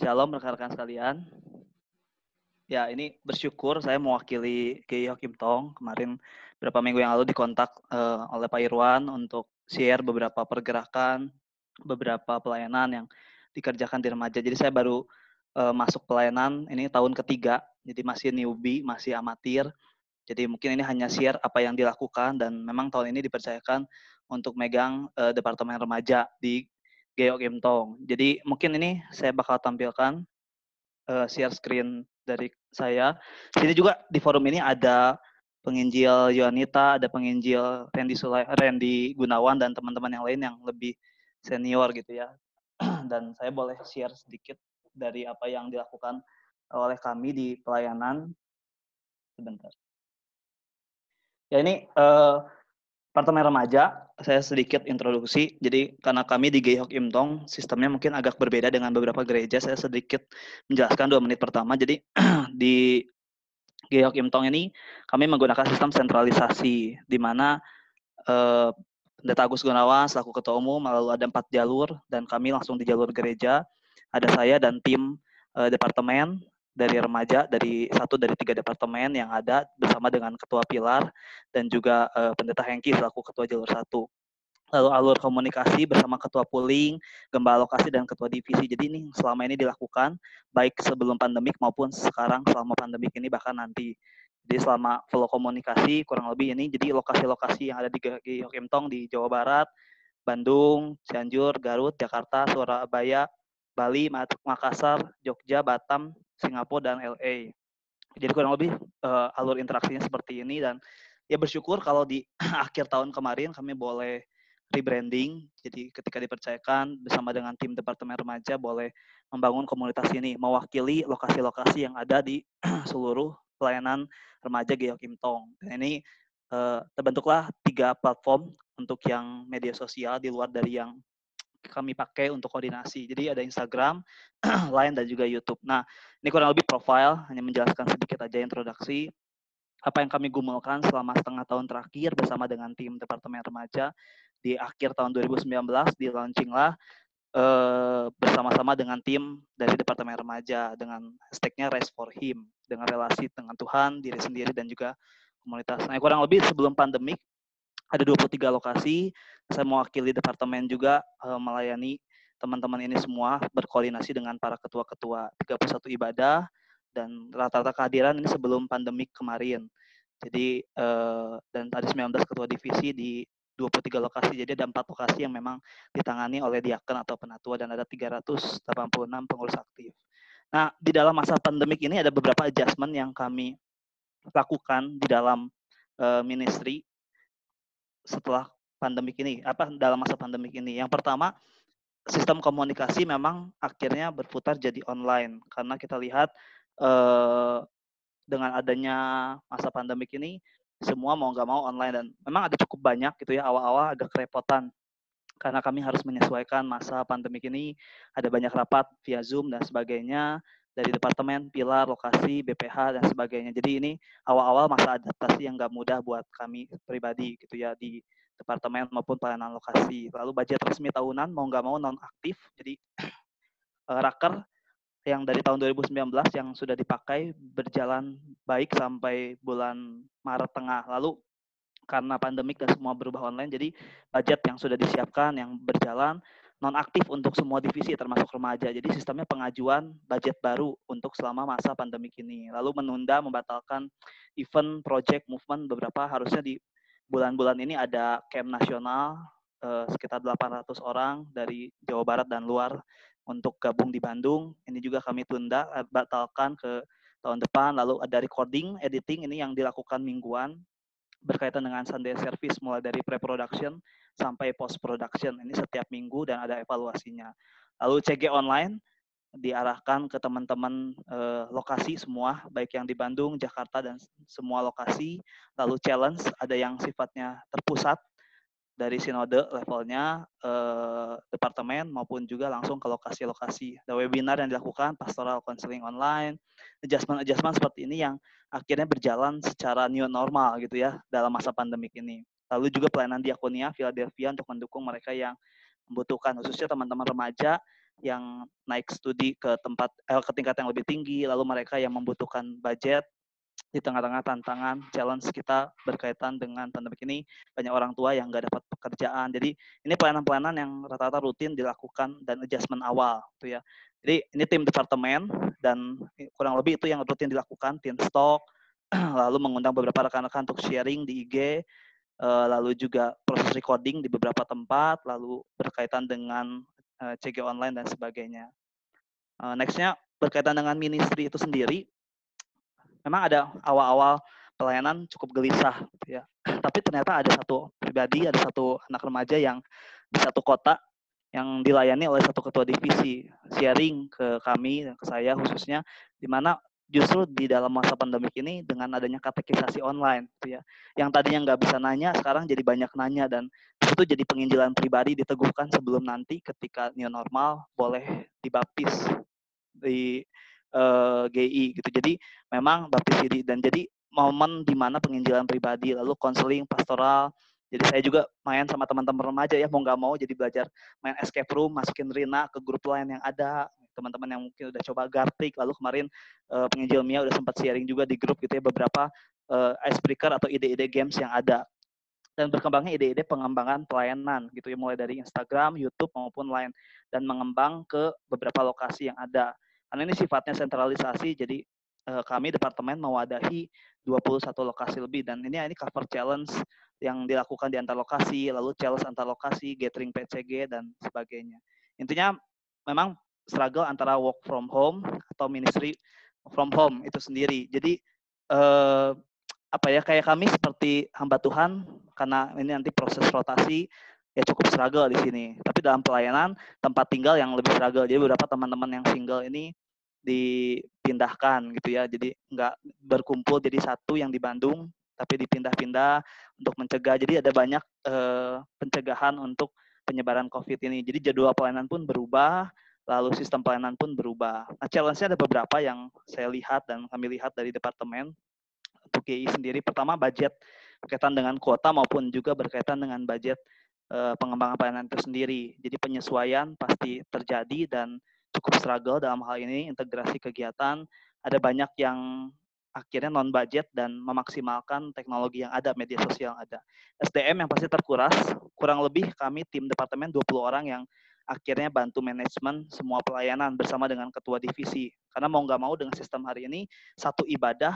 Shalom rekan-rekan sekalian. Ya, ini bersyukur saya mewakili Kiai Kim Tong. Kemarin beberapa minggu yang lalu dikontak oleh Pak Irwan untuk share beberapa pergerakan, beberapa pelayanan yang dikerjakan di remaja. Jadi saya baru masuk pelayanan ini tahun ketiga, jadi masih newbie, masih amatir. Jadi mungkin ini hanya share apa yang dilakukan dan memang tahun ini dipercayakan untuk megang Departemen Remaja di Geyok Kim Tong. Jadi mungkin ini saya bakal tampilkan share screen dari saya. Sini juga di forum ini ada penginjil Yohanita, ada penginjil Randy Gunawan dan teman-teman yang lain yang lebih senior gitu ya. Dan saya boleh share sedikit dari apa yang dilakukan oleh kami di pelayanan. Sebentar. Ya ini Departemen Remaja, saya sedikit introduksi. Jadi karena kami di Geyok Im Tong, sistemnya mungkin agak berbeda dengan beberapa gereja. Saya sedikit menjelaskan 2 menit pertama. Jadi di Geyok Im Tong ini kami menggunakan sistem sentralisasi, di mana Pendeta Agus Gunawan selaku Ketua Umum, lalu ada 4 jalur, dan kami langsung di jalur gereja. Ada saya dan tim departemen dari remaja, dari 3 departemen yang ada bersama dengan Ketua Pilar, dan juga Pendeta Hengki selaku Ketua Jalur 1. Lalu alur komunikasi bersama Ketua Pooling, Gembala Lokasi, dan Ketua Divisi. Jadi ini selama ini dilakukan, baik sebelum pandemik maupun sekarang selama pandemik ini, bahkan nanti. Jadi selama flow komunikasi kurang lebih ini, jadi lokasi-lokasi yang ada di Geyok Im Tong di Jawa Barat, Bandung, Cianjur, Garut, Jakarta, Surabaya, Bali, Makassar, Jogja, Batam, Singapura, dan LA. Jadi kurang lebih alur interaksinya seperti ini, dan ya bersyukur kalau di akhir tahun kemarin kami boleh rebranding. Jadi ketika dipercayakan bersama dengan tim Departemen Remaja boleh membangun komunitas ini, mewakili lokasi-lokasi yang ada di seluruh pelayanan remaja Geyok Im Tong. Dan ini terbentuklah 3 platform untuk yang media sosial di luar dari yang kami pakai untuk koordinasi. Jadi ada Instagram, Line, dan juga YouTube. Nah, ini kurang lebih profile, hanya menjelaskan sedikit aja introduksi apa yang kami gumulkan selama setengah tahun terakhir bersama dengan tim Departemen Remaja. Di akhir tahun 2019 di-launchinglah bersama-sama dengan tim dari Departemen Remaja dengan hashtagnya Race for Him, dengan relasi dengan Tuhan, diri sendiri, dan juga komunitas. Nah, kurang lebih sebelum pandemik ada 23 lokasi. Saya mewakili departemen juga melayani teman-teman ini semua, berkoordinasi dengan para ketua-ketua 31 ibadah, dan rata-rata kehadiran ini sebelum pandemik kemarin. Jadi dan ada 19 ketua divisi di 23 lokasi. Jadi ada 4 lokasi yang memang ditangani oleh diaken atau penatua, dan ada 386 pengurus aktif. Nah, di dalam masa pandemik ini ada beberapa adjustment yang kami lakukan di dalam ministry setelah pandemik ini, dalam masa pandemik ini. Yang pertama, sistem komunikasi memang akhirnya berputar jadi online, karena kita lihat dengan adanya masa pandemik ini, semua mau nggak mau online, dan memang ada cukup banyak gitu ya, awal-awal agak kerepotan, karena kami harus menyesuaikan masa pandemik ini, ada banyak rapat via Zoom dan sebagainya, dari departemen, pilar, lokasi, BPH, dan sebagainya. Jadi ini awal-awal masa adaptasi yang nggak mudah buat kami pribadi gitu ya, di departemen maupun pelayanan lokasi. Lalu budget resmi tahunan mau nggak mau non-aktif, jadi raker yang dari tahun 2019 yang sudah dipakai berjalan baik sampai bulan Maret tengah. Lalu karena pandemik dan semua berubah online, jadi budget yang sudah disiapkan yang berjalan non-aktif untuk semua divisi termasuk remaja. Jadi sistemnya pengajuan budget baru untuk selama masa pandemik ini. Lalu menunda, membatalkan event, project, movement beberapa. Harusnya di bulan-bulan ini ada camp nasional sekitar 800 orang dari Jawa Barat dan luar untuk gabung di Bandung. Ini juga kami tunda, batalkan ke tahun depan. Lalu ada recording, editing, ini yang dilakukan mingguan berkaitan dengan Sunday service, mulai dari pre-production sampai post-production. Ini setiap minggu dan ada evaluasinya. Lalu CG online diarahkan ke teman-teman lokasi semua, baik yang di Bandung, Jakarta, dan semua lokasi. Lalu challenge, ada yang sifatnya terpusat dari sinode levelnya departemen maupun juga langsung ke lokasi-lokasi. Ada webinar yang dilakukan, pastoral counseling online, adjustment seperti ini yang akhirnya berjalan secara new normal gitu ya dalam masa pandemik ini. Lalu juga pelayanan diakonia Philadelphia untuk mendukung mereka yang membutuhkan, khususnya teman-teman remaja yang naik studi ke tingkat yang lebih tinggi, lalu mereka yang membutuhkan budget di tengah-tengah tantangan challenge kita berkaitan dengan pandemi ini, banyak orang tua yang nggak dapat pekerjaan. Jadi ini pelayanan-pelayanan yang rata-rata rutin dilakukan dan adjustment awal gitu ya. Jadi ini tim departemen dan kurang lebih itu yang rutin dilakukan, tim stok, lalu mengundang beberapa rekan-rekan untuk sharing di IG, lalu juga proses recording di beberapa tempat, lalu berkaitan dengan CG online dan sebagainya. Nextnya berkaitan dengan ministry itu sendiri, memang ada awal-awal pelayanan cukup gelisah gitu ya. Tapi ternyata ada satu pribadi, ada satu anak remaja yang di satu kota yang dilayani oleh satu ketua divisi sharing ke kami, ke saya khususnya, di mana justru di dalam masa pandemi ini dengan adanya katekisasi online gitu ya, yang tadinya nggak bisa nanya sekarang jadi banyak nanya, dan itu jadi penginjilan pribadi diteguhkan sebelum nanti ketika new normal boleh dibaptis di GI gitu. Jadi memang baptis diri, dan jadi momen di mana penginjilan pribadi, lalu konseling pastoral. Jadi saya juga main sama teman-teman remaja ya, mau nggak mau jadi belajar main escape room, masukin Rina ke grup lain yang ada, teman-teman yang mungkin udah coba Gartic, lalu kemarin penginjil Mia udah sempat sharing juga di grup gitu ya, beberapa icebreaker atau ide-ide games yang ada, dan berkembangnya ide-ide pengembangan pelayanan gitu ya, mulai dari Instagram, YouTube maupun lain, dan mengembang ke beberapa lokasi yang ada. Karena ini sifatnya sentralisasi, jadi kami departemen mewadahi 21 lokasi lebih, dan ini cover challenge yang dilakukan di antar lokasi, lalu challenge antar lokasi, gathering PCG dan sebagainya. Intinya memang struggle antara work from home atau ministry from home itu sendiri. Jadi apa ya, kayak kami seperti hamba Tuhan, karena ini nanti proses rotasi ya cukup struggle di sini. Tapi dalam pelayanan tempat tinggal yang lebih struggle. Jadi beberapa teman-teman yang single ini dipindahkan gitu ya. Jadi nggak berkumpul jadi satu yang di Bandung, tapi dipindah-pindah untuk mencegah. Jadi ada banyak pencegahan untuk penyebaran COVID ini. Jadi jadwal pelayanan pun berubah, lalu sistem pelayanan pun berubah. Nah, challenge-nya ada beberapa yang saya lihat dan kami lihat dari departemen untuk GI sendiri. Pertama, budget berkaitan dengan kuota maupun juga berkaitan dengan budget pengembangan pelayanan itu sendiri. Jadi penyesuaian pasti terjadi dan cukup struggle dalam hal ini integrasi kegiatan. Ada banyak yang akhirnya non budget dan memaksimalkan teknologi yang ada, media sosial yang ada. SDM yang pasti terkuras, kurang lebih kami tim departemen 20 orang yang akhirnya bantu manajemen semua pelayanan bersama dengan ketua divisi. Karena mau nggak mau dengan sistem hari ini, satu ibadah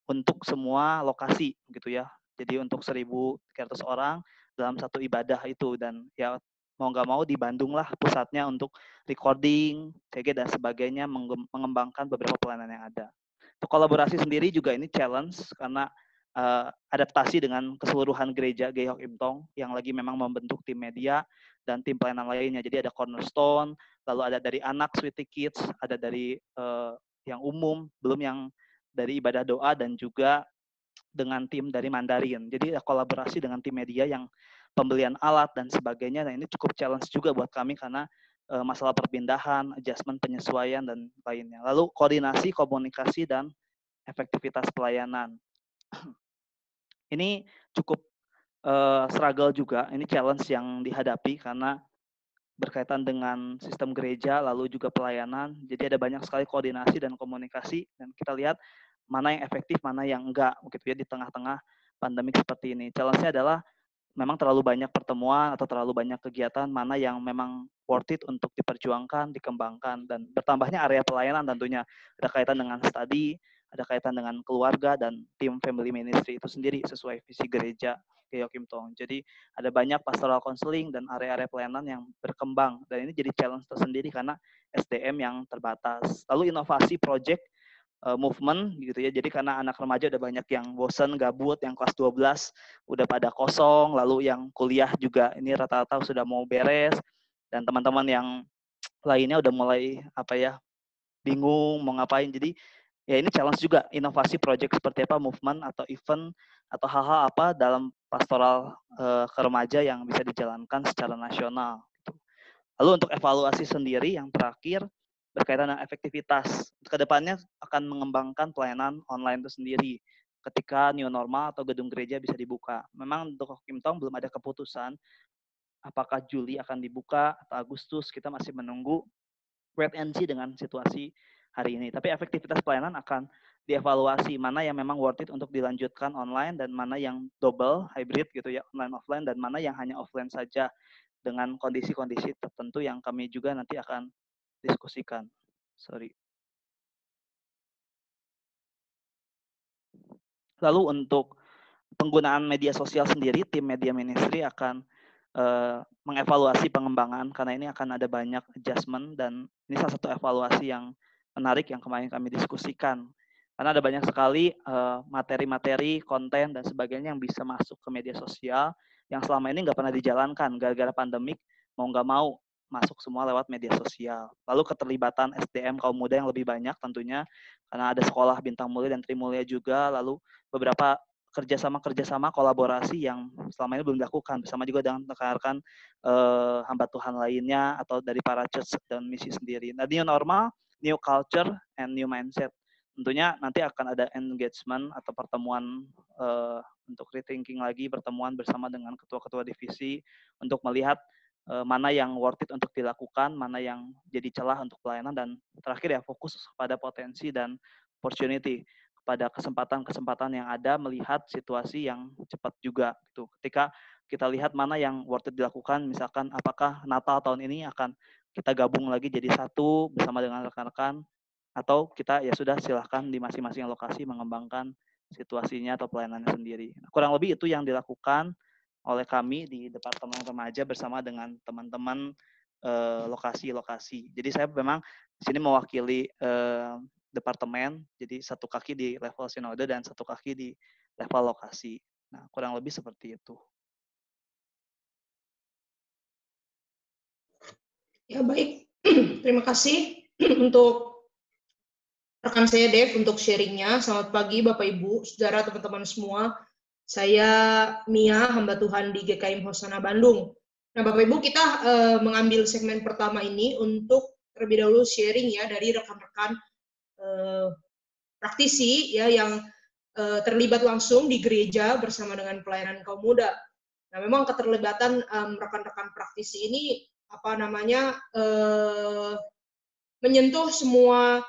untuk semua lokasi gitu ya. Jadi untuk 1.300 orang dalam satu ibadah itu, dan ya mau nggak mau di Bandung lah pusatnya untuk recording, CG dan sebagainya, mengembangkan beberapa pelayanan yang ada. Untuk kolaborasi sendiri juga ini challenge karena adaptasi dengan keseluruhan gereja GEI Imtong yang lagi memang membentuk tim media dan tim pelayanan lainnya. Jadi ada Cornerstone, lalu ada dari anak Sweetie Kids, ada dari yang umum, belum yang dari ibadah doa, dan juga dengan tim dari Mandarin. Jadi kolaborasi dengan tim media yang pembelian alat dan sebagainya. Nah, ini cukup challenge juga buat kami karena masalah perpindahan, adjustment, penyesuaian dan lainnya. Lalu koordinasi, komunikasi dan efektivitas pelayanan. Ini cukup struggle juga. Ini challenge yang dihadapi karena berkaitan dengan sistem gereja, lalu juga pelayanan. Jadi ada banyak sekali koordinasi dan komunikasi, dan kita lihat mana yang efektif, mana yang enggak, gitu ya, di tengah-tengah pandemik seperti ini. Challenge-nya adalah memang terlalu banyak pertemuan atau terlalu banyak kegiatan, mana yang memang worth it untuk diperjuangkan, dikembangkan, dan bertambahnya area pelayanan tentunya. Ada kaitan dengan studi, ada kaitan dengan keluarga, dan tim family ministry itu sendiri sesuai visi gereja GEI Tong. Jadi ada banyak pastoral counseling dan area-area pelayanan yang berkembang, dan ini jadi challenge tersendiri karena SDM yang terbatas. Lalu inovasi project movement gitu ya. Jadi karena anak remaja udah banyak yang bosen, gabut, yang kelas 12 udah pada kosong, lalu yang kuliah juga ini rata-rata sudah mau beres, dan teman-teman yang lainnya udah mulai bingung mau ngapain. Jadi ya ini challenge juga, inovasi project seperti apa, movement atau event atau hal-hal apa dalam pastoral ke remaja yang bisa dijalankan secara nasional. Lalu untuk evaluasi sendiri yang terakhir berkaitan dengan efektivitas. Kedepannya akan mengembangkan pelayanan online itu sendiri ketika new normal atau gedung gereja bisa dibuka. Memang untuk Kim Tong belum ada keputusan apakah Juli akan dibuka atau Agustus, kita masih menunggu, wait and see dengan situasi hari ini. Tapi efektivitas pelayanan akan dievaluasi mana yang memang worth it untuk dilanjutkan online dan mana yang double, hybrid gitu ya, online offline, dan mana yang hanya offline saja dengan kondisi-kondisi tertentu yang kami juga nanti akan diskusikan. Sorry. Lalu untuk penggunaan media sosial sendiri, tim media ministry akan mengevaluasi pengembangan karena ini akan ada banyak adjustment, dan ini salah satu evaluasi yang menarik yang kemarin kami diskusikan. Karena ada banyak sekali materi-materi, konten, dan sebagainya yang bisa masuk ke media sosial yang selama ini nggak pernah dijalankan. Gara-gara pandemik, mau nggak mau masuk semua lewat media sosial. Lalu keterlibatan SDM kaum muda yang lebih banyak tentunya, karena ada sekolah Bintang Mulia dan Trimulia juga, lalu beberapa kerjasama kolaborasi yang selama ini belum dilakukan, bersama juga dengan rekan-rekan hamba Tuhan lainnya atau dari para church dan misi sendiri. Nah, new normal, new culture, and new mindset. Tentunya nanti akan ada engagement atau pertemuan untuk rethinking lagi, pertemuan bersama dengan ketua-ketua divisi untuk melihat mana yang worth it untuk dilakukan, mana yang jadi celah untuk pelayanan, dan terakhir ya fokus pada potensi dan opportunity, pada kesempatan-kesempatan yang ada, melihat situasi yang cepat juga gitu. Ketika kita lihat mana yang worth it dilakukan, misalkan apakah Natal tahun ini akan kita gabung lagi jadi satu bersama dengan rekan-rekan, atau kita ya sudah silahkan di masing-masing lokasi mengembangkan situasinya atau pelayanannya sendiri. Kurang lebih itu yang dilakukan oleh kami di Departemen Remaja bersama dengan teman-teman lokasi-lokasi. Jadi saya memang di sini mewakili departemen, jadi satu kaki di level sinode dan satu kaki di level lokasi. Nah, kurang lebih seperti itu. Ya, baik. Terima kasih untuk rekan saya Dev untuk sharingnya. Selamat pagi Bapak Ibu, saudara, teman-teman semua. Saya Mia, hamba Tuhan di GKIM Hosana Bandung. Nah, Bapak Ibu, kita mengambil segmen pertama ini untuk terlebih dahulu sharing ya dari rekan-rekan praktisi ya yang terlibat langsung di gereja bersama dengan pelayanan kaum muda. Nah, memang keterlibatan rekan-rekan praktisi ini menyentuh semua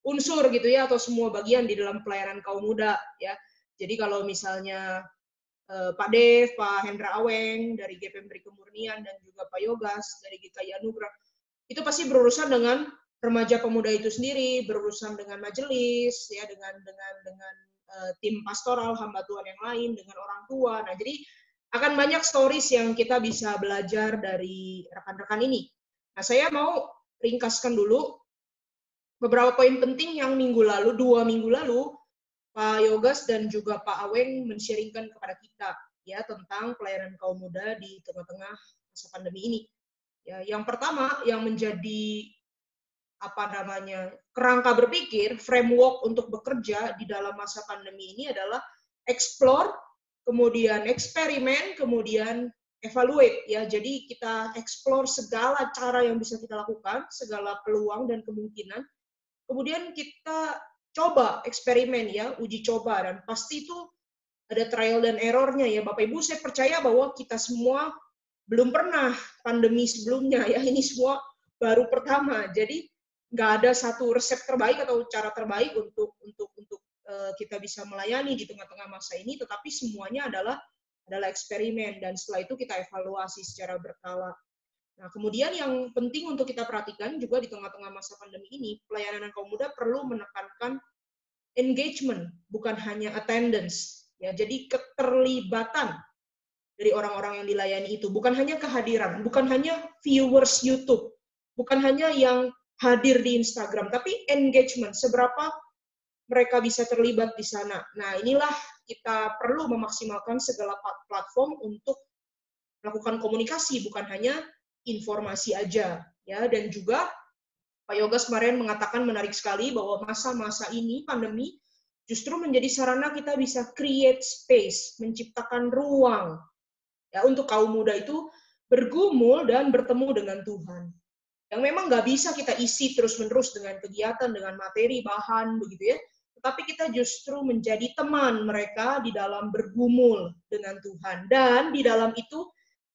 unsur gitu ya, atau semua bagian di dalam pelayanan kaum muda ya. Jadi kalau misalnya Pak Dev, Pak Hendra Aweng dari GPM Beri Kemurnian, dan juga Pak Yogas dari GKI Anugerah, itu pasti berurusan dengan remaja pemuda itu sendiri, berurusan dengan majelis ya, dengan tim pastoral hamba Tuhan yang lain, dengan orang tua. Nah, jadi akan banyak stories yang kita bisa belajar dari rekan-rekan ini. Nah, saya mau ringkaskan dulu beberapa poin penting yang 2 minggu lalu Pak Yogas dan juga Pak Aweng men-sharingkan kepada kita ya tentang pelayanan kaum muda di tengah-tengah masa pandemi ini. Ya, yang pertama yang menjadi kerangka berpikir, framework untuk bekerja di dalam masa pandemi ini adalah explore, kemudian eksperimen, kemudian evaluate ya. Jadi kita explore segala cara yang bisa kita lakukan, segala peluang dan kemungkinan. Kemudian kita coba eksperimen ya, uji coba, dan pasti itu ada trial dan errornya ya Bapak Ibu. Saya percaya bahwa kita semua belum pernah pandemi sebelumnya ya, ini semua baru pertama. Jadi nggak ada satu resep terbaik atau cara terbaik untuk kita bisa melayani di tengah-tengah masa ini, tetapi semuanya adalah eksperimen, dan setelah itu kita evaluasi secara berkala. Nah, kemudian yang penting untuk kita perhatikan juga di tengah-tengah masa pandemi ini, pelayanan kaum muda perlu menekankan engagement, bukan hanya attendance. Ya, jadi keterlibatan dari orang-orang yang dilayani itu, bukan hanya kehadiran, bukan hanya viewers YouTube, bukan hanya yang hadir di Instagram, tapi engagement, seberapa mereka bisa terlibat di sana. Nah, inilah kita perlu memaksimalkan segala platform untuk melakukan komunikasi, bukan hanya informasi aja ya. Dan juga Pak Yogas kemarin mengatakan menarik sekali bahwa masa-masa ini pandemi justru menjadi sarana kita bisa create space, menciptakan ruang ya untuk kaum muda itu bergumul dan bertemu dengan Tuhan. Yang memang nggak bisa kita isi terus-menerus dengan kegiatan, dengan materi, bahan, begitu ya. Tetapi kita justru menjadi teman mereka di dalam bergumul dengan Tuhan. Dan di dalam itu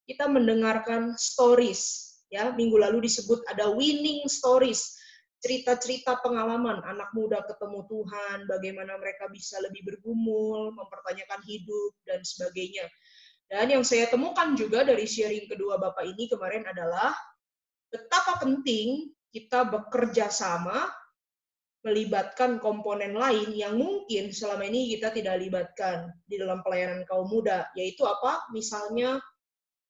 kita mendengarkan stories. Ya, minggu lalu disebut ada winning stories, cerita-cerita pengalaman anak muda ketemu Tuhan, bagaimana mereka bisa lebih bergumul, mempertanyakan hidup, dan sebagainya. Dan yang saya temukan juga dari sharing kedua Bapak ini kemarin adalah betapa penting kita bekerja sama, melibatkan komponen lain yang mungkin selama ini kita tidak libatkan di dalam pelayanan kaum muda, yaitu apa? Misalnya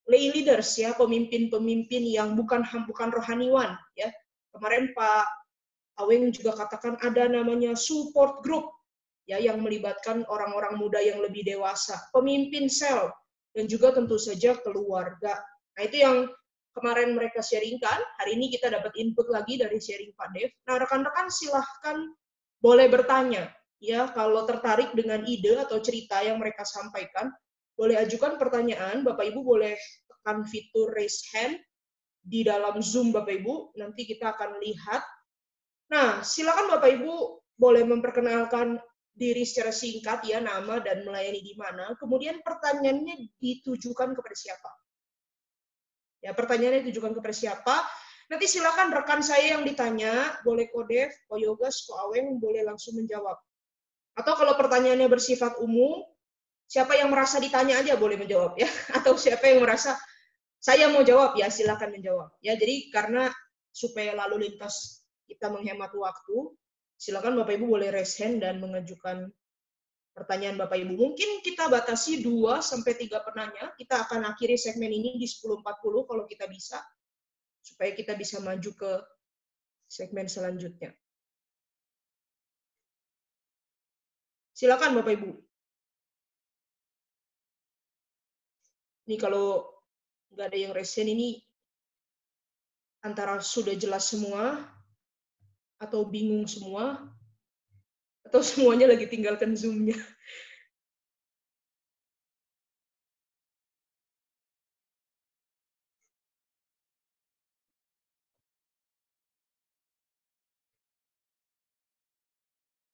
lay leaders, ya, pemimpin-pemimpin yang bukan rohaniwan, ya. Kemarin Pak Aweng juga katakan ada namanya support group, ya, yang melibatkan orang-orang muda yang lebih dewasa, pemimpin sel, dan juga tentu saja keluarga. Nah, itu yang kemarin mereka sharingkan. Hari ini kita dapat input lagi dari sharing Pak Dev. Nah, rekan-rekan silahkan boleh bertanya, ya, kalau tertarik dengan ide atau cerita yang mereka sampaikan, boleh ajukan pertanyaan. Bapak Ibu boleh tekan fitur raise hand di dalam Zoom Bapak Ibu, nanti kita akan lihat. Nah, silakan Bapak Ibu boleh memperkenalkan diri secara singkat, ya, nama dan melayani di mana. Kemudian pertanyaannya ditujukan kepada siapa? Ya, pertanyaannya ditujukan kepada siapa? Nanti silakan rekan saya yang ditanya, boleh Ko Dev, Ko Yogas, Ko Aweng, boleh langsung menjawab. Atau kalau pertanyaannya bersifat umum, siapa yang merasa ditanya aja boleh menjawab, ya. Atau siapa yang merasa saya mau jawab, ya silakan menjawab. Ya, jadi karena supaya lalu lintas kita menghemat waktu, silakan Bapak Ibu boleh raise hand dan mengajukan pertanyaan Bapak Ibu. Mungkin kita batasi 2 sampai 3 penanya. Kita akan akhiri segmen ini di 10.40 kalau kita bisa, supaya kita bisa maju ke segmen selanjutnya. Silakan Bapak Ibu. Ini kalau nggak ada yang raise hand ini antara sudah jelas semua atau bingung semua atau semuanya lagi tinggalkan Zoom-nya.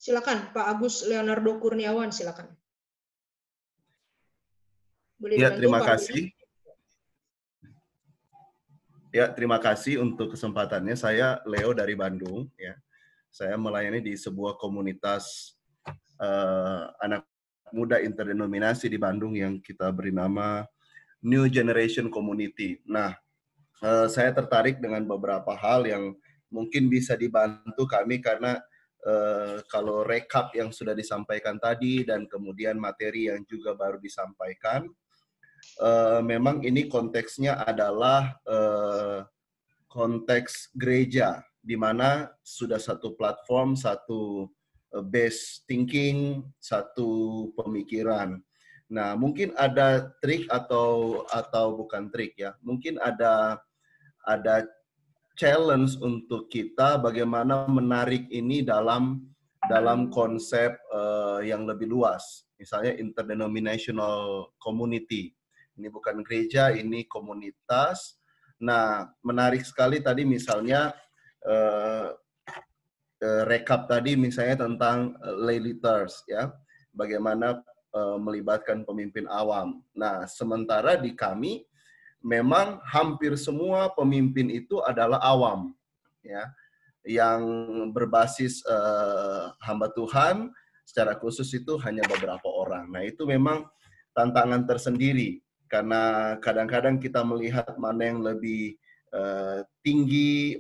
Silakan Pak Agus Leonardo Kurniawan, silakan. Boleh Ya, dibantu terima Pak kasih. Ya, terima kasih untuk kesempatannya. Saya Leo dari Bandung. Ya, saya melayani di sebuah komunitas anak muda interdenominasi di Bandung yang kita beri nama New Generation Community. Nah, saya tertarik dengan beberapa hal yang mungkin bisa dibantu kami karena kalau rekap yang sudah disampaikan tadi dan kemudian materi yang juga baru disampaikan, memang ini konteksnya adalah konteks gereja, di mana sudah satu platform, satu base thinking, satu pemikiran. Nah, mungkin ada trik atau bukan trik ya, mungkin ada challenge untuk kita bagaimana menarik ini dalam konsep yang lebih luas, misalnya interdenominational community. Ini bukan gereja, ini komunitas. Nah, menarik sekali tadi misalnya rekap tadi misalnya tentang lay leaders, ya, bagaimana melibatkan pemimpin awam. Nah, sementara di kami memang hampir semua pemimpin itu adalah awam, ya, yang berbasis hamba Tuhan. Secara khusus itu hanya beberapa orang. Nah, itu memang tantangan tersendiri karena kadang-kadang kita melihat mana yang lebih tinggi,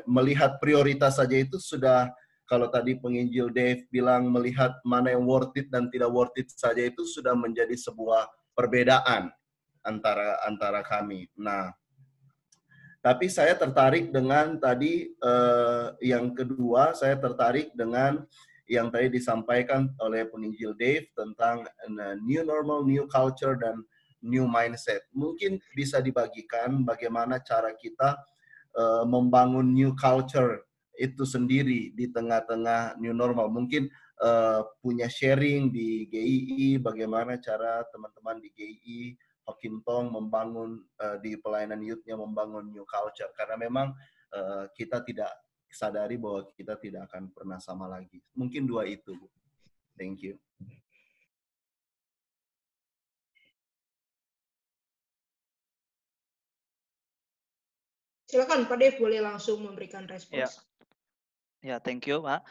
melihat prioritas saja itu sudah, kalau tadi penginjil Dave bilang melihat mana yang worth it dan tidak worth it saja itu sudah menjadi sebuah perbedaan antara kami. Nah, tapi saya tertarik dengan tadi yang kedua, saya tertarik dengan yang tadi disampaikan oleh penginjil Dave tentang new normal, new culture, dan new mindset. Mungkin bisa dibagikan bagaimana cara kita membangun new culture itu sendiri di tengah-tengah new normal. Mungkin punya sharing di GII, bagaimana cara teman-teman di GII Hakim Tong membangun di pelayanan youth-nya membangun new culture, karena memang kita tidak sadari bahwa kita tidak akan pernah sama lagi. Mungkin dua itu, Bu. Thank you. Silakan Pak Dev, boleh langsung memberikan respons. Ya, thank you, Pak.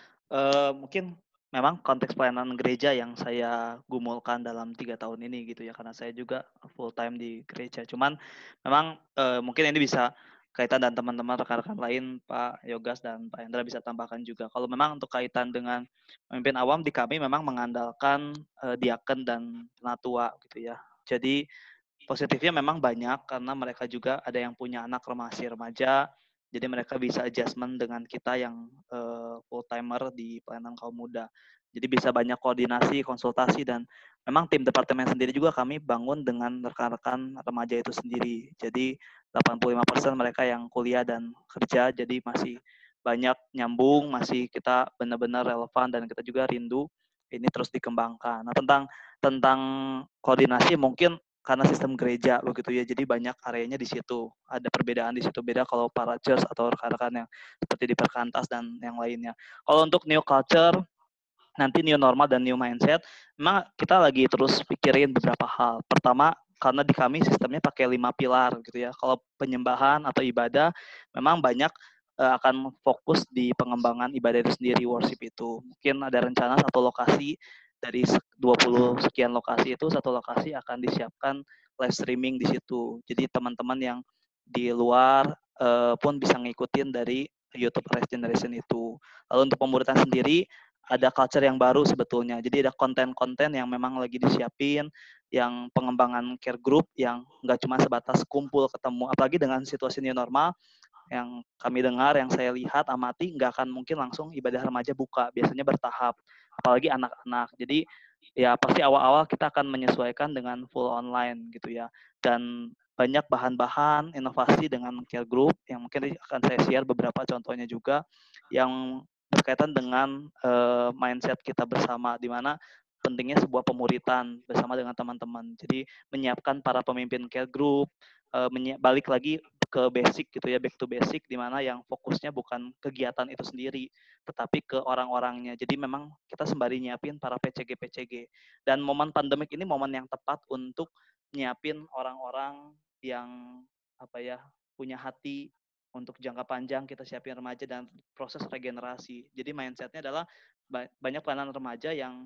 Mungkin memang konteks pelayanan gereja yang saya gumulkan dalam 3 tahun ini gitu ya, karena saya juga full time di gereja. Cuman memang mungkin ini bisa kaitan dan teman-teman rekan-rekan lain, Pak Yogas dan Pak Hendra bisa tambahkan juga. Kalau memang untuk kaitan dengan pemimpin awam di kami memang mengandalkan diaken dan penatua gitu ya. Jadi positifnya memang banyak karena mereka juga ada yang punya anak masih remaja, jadi mereka bisa adjustment dengan kita yang full timer di pelayanan kaum muda. Jadi bisa banyak koordinasi, konsultasi, dan memang tim departemen sendiri juga kami bangun dengan rekan-rekan remaja itu sendiri. Jadi 85% mereka yang kuliah dan kerja, jadi masih banyak nyambung, masih kita benar-benar relevan dan kita juga rindu ini terus dikembangkan. Nah, tentang koordinasi mungkin karena sistem gereja begitu ya, jadi banyak areanya di situ, ada perbedaan di situ, beda kalau para church atau rekan-rekan yang seperti di Perkantas dan yang lainnya. Kalau untuk new culture, nanti new normal dan new mindset, memang kita lagi terus pikirin beberapa hal. Pertama, karena di kami sistemnya pakai 5 pilar gitu ya. Kalau penyembahan atau ibadah, memang banyak akan fokus di pengembangan ibadah itu sendiri, worship itu. Mungkin ada rencana satu lokasi dari 20 sekian lokasi itu, satu lokasi akan disiapkan live streaming di situ. Jadi teman-teman yang di luar pun bisa ngikutin dari YouTube Rise Generation itu. Lalu untuk pemuritan sendiri, ada culture yang baru sebetulnya. Jadi ada konten-konten yang memang lagi disiapin, yang pengembangan care group yang nggak cuma sebatas kumpul ketemu. Apalagi dengan situasi new normal, yang kami dengar, yang saya lihat, amati, nggak akan mungkin langsung ibadah remaja buka. Biasanya bertahap, apalagi anak-anak. Jadi ya pasti awal-awal kita akan menyesuaikan dengan full online gitu ya. Dan banyak bahan-bahan inovasi dengan care group yang mungkin akan saya share beberapa contohnya juga yang berkaitan dengan mindset kita bersama, di mana pentingnya sebuah pemuritan bersama dengan teman-teman. Jadi menyiapkan para pemimpin care group, balik lagi ke basic gitu ya, back to basic, di mana yang fokusnya bukan kegiatan itu sendiri, tetapi ke orang-orangnya. Jadi memang kita sembari nyiapin para PCG-PCG. Dan momen pandemik ini momen yang tepat untuk nyiapin orang-orang yang punya hati untuk jangka panjang, kita siapin remaja dan proses regenerasi. Jadi mindsetnya adalah banyak pelayanan remaja yang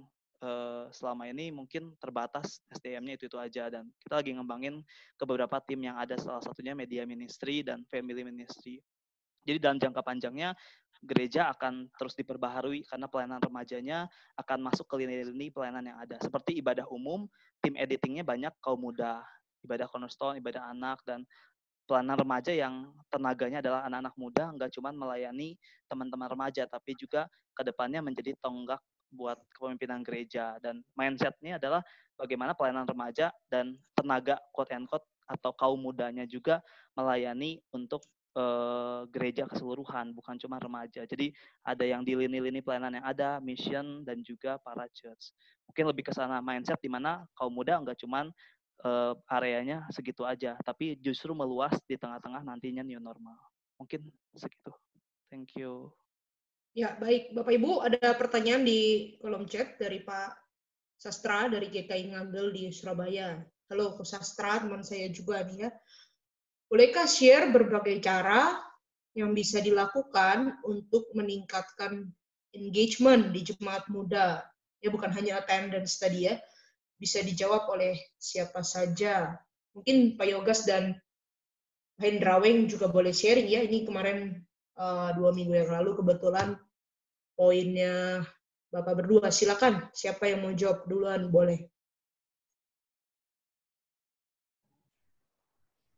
selama ini mungkin terbatas SDM-nya itu aja, dan kita lagi ngembangin ke beberapa tim yang ada, salah satunya media ministry dan family ministry. Jadi dalam jangka panjangnya gereja akan terus diperbaharui karena pelayanan remajanya akan masuk ke lini-lini pelayanan yang ada. Seperti ibadah umum, tim editingnya banyak kaum muda, ibadah cornerstone, ibadah anak, dan pelayanan remaja yang tenaganya adalah anak-anak muda, nggak cuma melayani teman-teman remaja, tapi juga ke depannya menjadi tonggak buat kepemimpinan gereja. Dan mindset-nya adalah bagaimana pelayanan remaja dan tenaga quote and quote atau kaum mudanya juga melayani untuk gereja keseluruhan, bukan cuma remaja. Jadi ada yang di lini-lini pelayanan yang ada, mission, dan juga para church. Mungkin lebih ke sana mindset, di mana kaum muda nggak cuma areanya segitu aja, tapi justru meluas di tengah-tengah nantinya new normal. Mungkin segitu. Thank you. Ya, baik. Bapak Ibu, ada pertanyaan di kolom chat dari Pak Sastra dari GKI Ngambil di Surabaya. Halo, Pak Sastra, teman saya juga nih ya. Bolehkah share berbagai cara yang bisa dilakukan untuk meningkatkan engagement di jemaat muda? Ya, bukan hanya attendance tadi ya. Bisa dijawab oleh siapa saja. Mungkin Pak Yogas dan Hendraweng juga boleh sharing ya. Ini kemarin 2 minggu yang lalu kebetulan poinnya Bapak berdua. Silakan, siapa yang mau jawab duluan boleh.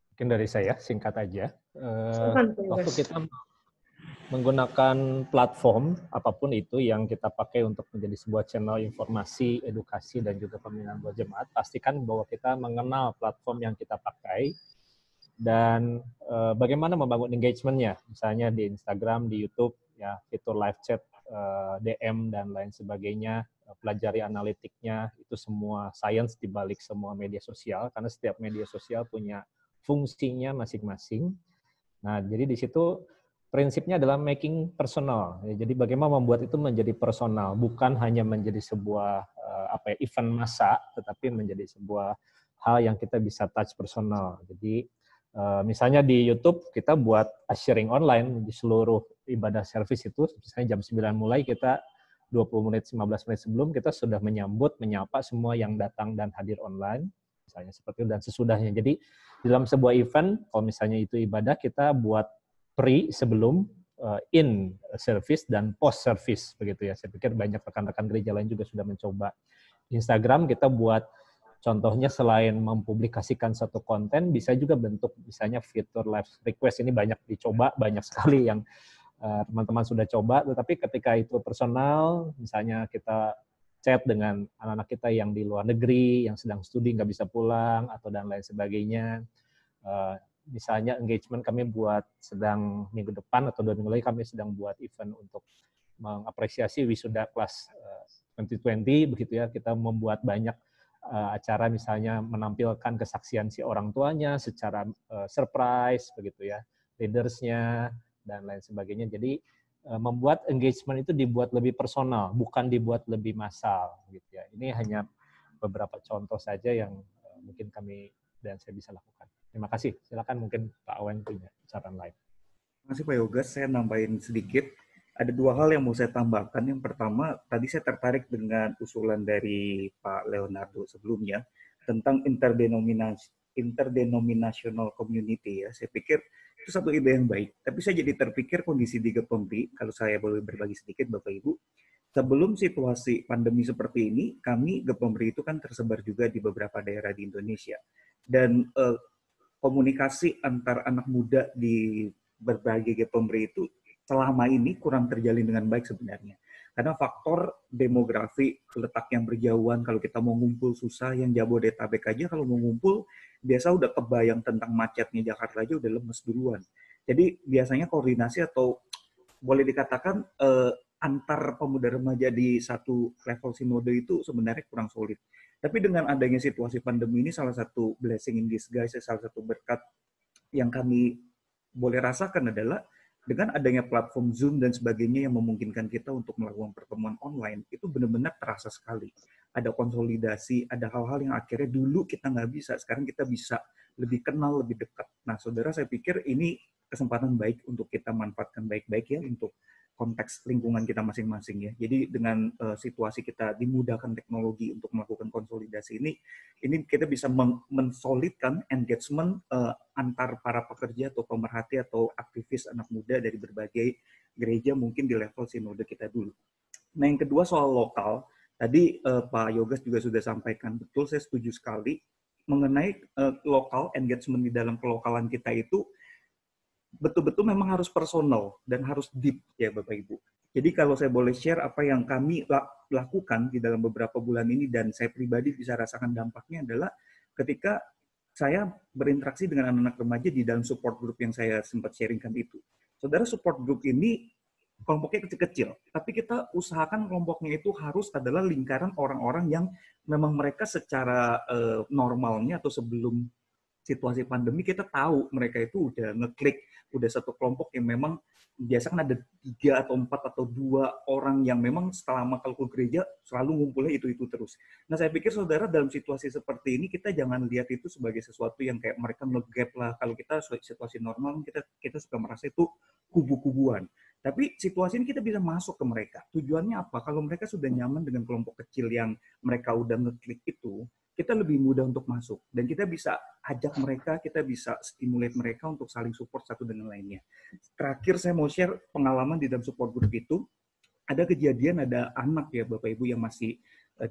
Mungkin dari saya, singkat aja. Silakan, Pak Waktu Yogas. kita menggunakan platform, apapun itu yang kita pakai untuk menjadi sebuah channel informasi, edukasi, dan juga pembinaan buat jemaat, pastikan bahwa kita mengenal platform yang kita pakai, dan bagaimana membangun engagement-nya, misalnya di Instagram, di YouTube, ya fitur live chat, DM, dan lain sebagainya, pelajari analitiknya, itu semua science di balik semua media sosial, karena setiap media sosial punya fungsinya masing-masing. Nah, jadi di situ prinsipnya adalah making personal. Jadi bagaimana membuat itu menjadi personal, bukan hanya menjadi sebuah event massa, tetapi menjadi sebuah hal yang kita bisa touch personal. Jadi Misalnya di YouTube kita buat sharing online di seluruh ibadah service itu, misalnya jam 9 mulai, kita 20 menit, 15 menit sebelum kita sudah menyapa semua yang datang dan hadir online, misalnya seperti itu, dan sesudahnya. Jadi dalam sebuah event, kalau misalnya itu ibadah, kita buat pre sebelum, in service, dan post service, begitu ya. Saya pikir banyak rekan-rekan gereja lain juga sudah mencoba. Instagram kita buat, contohnya selain mempublikasikan satu konten, bisa juga bentuk misalnya fitur live request. Ini banyak dicoba, banyak sekali yang teman-teman sudah coba, tetapi ketika itu personal, misalnya kita chat dengan anak-anak kita yang di luar negeri, yang sedang studi nggak bisa pulang, atau dan lain sebagainya. Misalnya engagement kami buat sedang minggu depan atau 2 minggu lagi kami sedang buat event untuk mengapresiasi wisuda kelas 2020, begitu ya. Kita membuat banyak acara, misalnya menampilkan kesaksian si orang tuanya secara surprise, begitu ya, leadersnya dan lain sebagainya. Jadi membuat engagement itu dibuat lebih personal, bukan dibuat lebih massal, gitu ya. Ini hanya beberapa contoh saja yang mungkin kami dan saya bisa lakukan. Terima kasih. Silakan mungkin Pak Awen punya saran lain. Terima kasih Pak Yoga. Saya nambahin sedikit. Ada 2 hal yang mau saya tambahkan. Yang pertama, tadi saya tertarik dengan usulan dari Pak Leonardo sebelumnya tentang interdenominational community ya. Saya pikir itu satu ide yang baik. Tapi saya jadi terpikir kondisi di Gepemri, kalau saya boleh berbagi sedikit Bapak Ibu, sebelum situasi pandemi seperti ini, kami Gepemri itu kan tersebar juga di beberapa daerah di Indonesia. Dan komunikasi antar anak muda di berbagai Gepemri itu selama ini kurang terjalin dengan baik sebenarnya. Karena faktor demografi, letak yang berjauhan, kalau kita mau ngumpul susah, yang Jabodetabek aja kalau mau ngumpul, biasa udah kebayang tentang macetnya Jakarta aja udah lemes duluan. Jadi biasanya koordinasi atau boleh dikatakan antar pemuda remaja di satu level sinode itu sebenarnya kurang solid. Tapi dengan adanya situasi pandemi ini, salah satu blessing in disguise, salah satu berkat yang kami boleh rasakan adalah dengan adanya platform Zoom dan sebagainya yang memungkinkan kita untuk melakukan pertemuan online, itu benar-benar terasa sekali. Ada konsolidasi, ada hal-hal yang akhirnya dulu kita nggak bisa, sekarang kita bisa lebih kenal, lebih dekat. Nah, saudara, saya pikir ini kesempatan baik untuk kita manfaatkan baik-baik ya untuk konteks lingkungan kita masing-masing ya. Jadi dengan situasi kita dimudahkan teknologi untuk melakukan konsolidasi ini kita bisa mensolidkan engagement antar para pekerja atau pemerhati atau aktivis anak muda dari berbagai gereja mungkin di level sinode kita dulu. Nah, yang kedua soal lokal, tadi Pak Yogas juga sudah sampaikan, betul, saya setuju sekali mengenai lokal engagement di dalam kelokalan kita itu betul-betul memang harus personal dan harus deep ya Bapak Ibu. Jadi kalau saya boleh share apa yang kami lakukan di dalam beberapa bulan ini dan saya pribadi bisa rasakan dampaknya adalah ketika saya berinteraksi dengan anak-anak remaja di dalam support group yang saya sempat sharingkan itu. Saudara, support group ini kelompoknya kecil-kecil, tapi kita usahakan kelompoknya itu harus adalah lingkaran orang-orang yang memang mereka secara normalnya atau sebelum situasi pandemi kita tahu mereka itu udah ngeklik, udah satu kelompok yang memang biasa kan ada 3 atau 4 atau 2 orang yang memang selama kalau ke gereja selalu ngumpulnya itu terus. Nah, saya pikir saudara dalam situasi seperti ini kita jangan lihat itu sebagai sesuatu yang kayak mereka nge-gap lah. Kalau kita situasi normal kita suka merasa itu kubu-kubuan. Tapi situasi ini kita bisa masuk ke mereka. Tujuannya apa? Kalau mereka sudah nyaman dengan kelompok kecil yang mereka udah ngeklik itu, kita lebih mudah untuk masuk. Dan kita bisa ajak mereka, kita bisa stimulate mereka untuk saling support satu dengan lainnya. Terakhir saya mau share pengalaman di dalam support group itu. Ada kejadian, ada anak ya Bapak Ibu yang masih,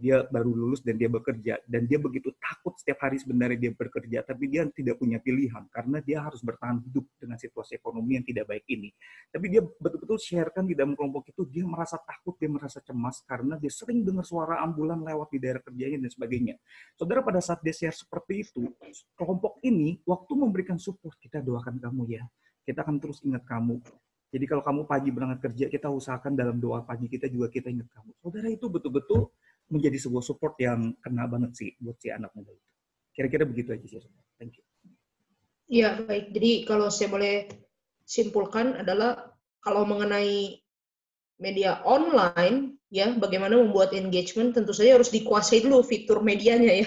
dia baru lulus dan dia bekerja. Dan dia begitu takut setiap hari sebenarnya dia bekerja, tapi dia tidak punya pilihan karena dia harus bertahan hidup dengan situasi ekonomi yang tidak baik ini. Tapi dia betul-betul sharekan di dalam kelompok itu, dia merasa takut, dia merasa cemas karena dia sering dengar suara ambulan lewat di daerah kerjanya dan sebagainya. Saudara, pada saat dia share seperti itu, kelompok ini waktu memberikan support, kita doakan kamu ya, kita akan terus ingat kamu. Jadi kalau kamu pagi berangkat kerja, kita usahakan dalam doa pagi kita juga kita ingat kamu. Saudara, itu betul-betul menjadi sebuah support yang kena banget sih buat si anak muda itu. Kira-kira begitu aja sih. Thank you. Iya, baik. Jadi kalau saya boleh simpulkan adalah kalau mengenai media online, ya bagaimana membuat engagement, tentu saja harus dikuasai dulu fitur medianya ya.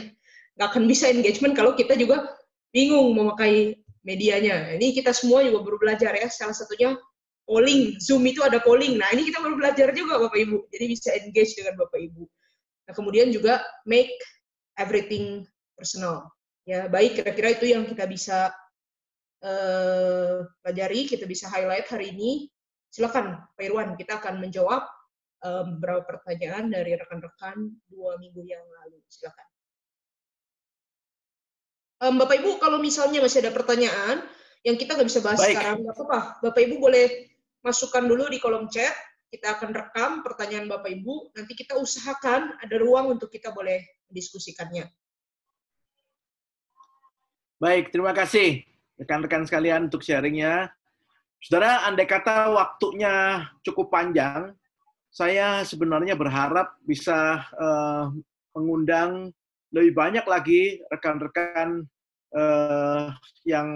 Nggak akan bisa engagement kalau kita juga bingung memakai medianya. Ini kita semua juga baru belajar ya, salah satunya polling. Zoom itu ada polling. Nah, ini kita baru belajar juga Bapak Ibu. Jadi bisa engage dengan Bapak Ibu. Nah, kemudian juga make everything personal. Ya, baik, kira-kira itu yang kita bisa pelajari, kita bisa highlight hari ini. Silakan Pak Irwan, kita akan menjawab beberapa pertanyaan dari rekan-rekan 2 minggu yang lalu. Silakan. Bapak Ibu, kalau misalnya masih ada pertanyaan yang kita nggak bisa bahas sekarang, nggak apa-apa. Bapak Ibu boleh masukkan dulu di kolom chat. Kita akan rekam pertanyaan Bapak Ibu. Nanti kita usahakan ada ruang untuk kita boleh mendiskusikannya. Baik, terima kasih rekan-rekan sekalian untuk sharingnya. Saudara, andai kata waktunya cukup panjang, saya sebenarnya berharap bisa mengundang lebih banyak lagi rekan-rekan yang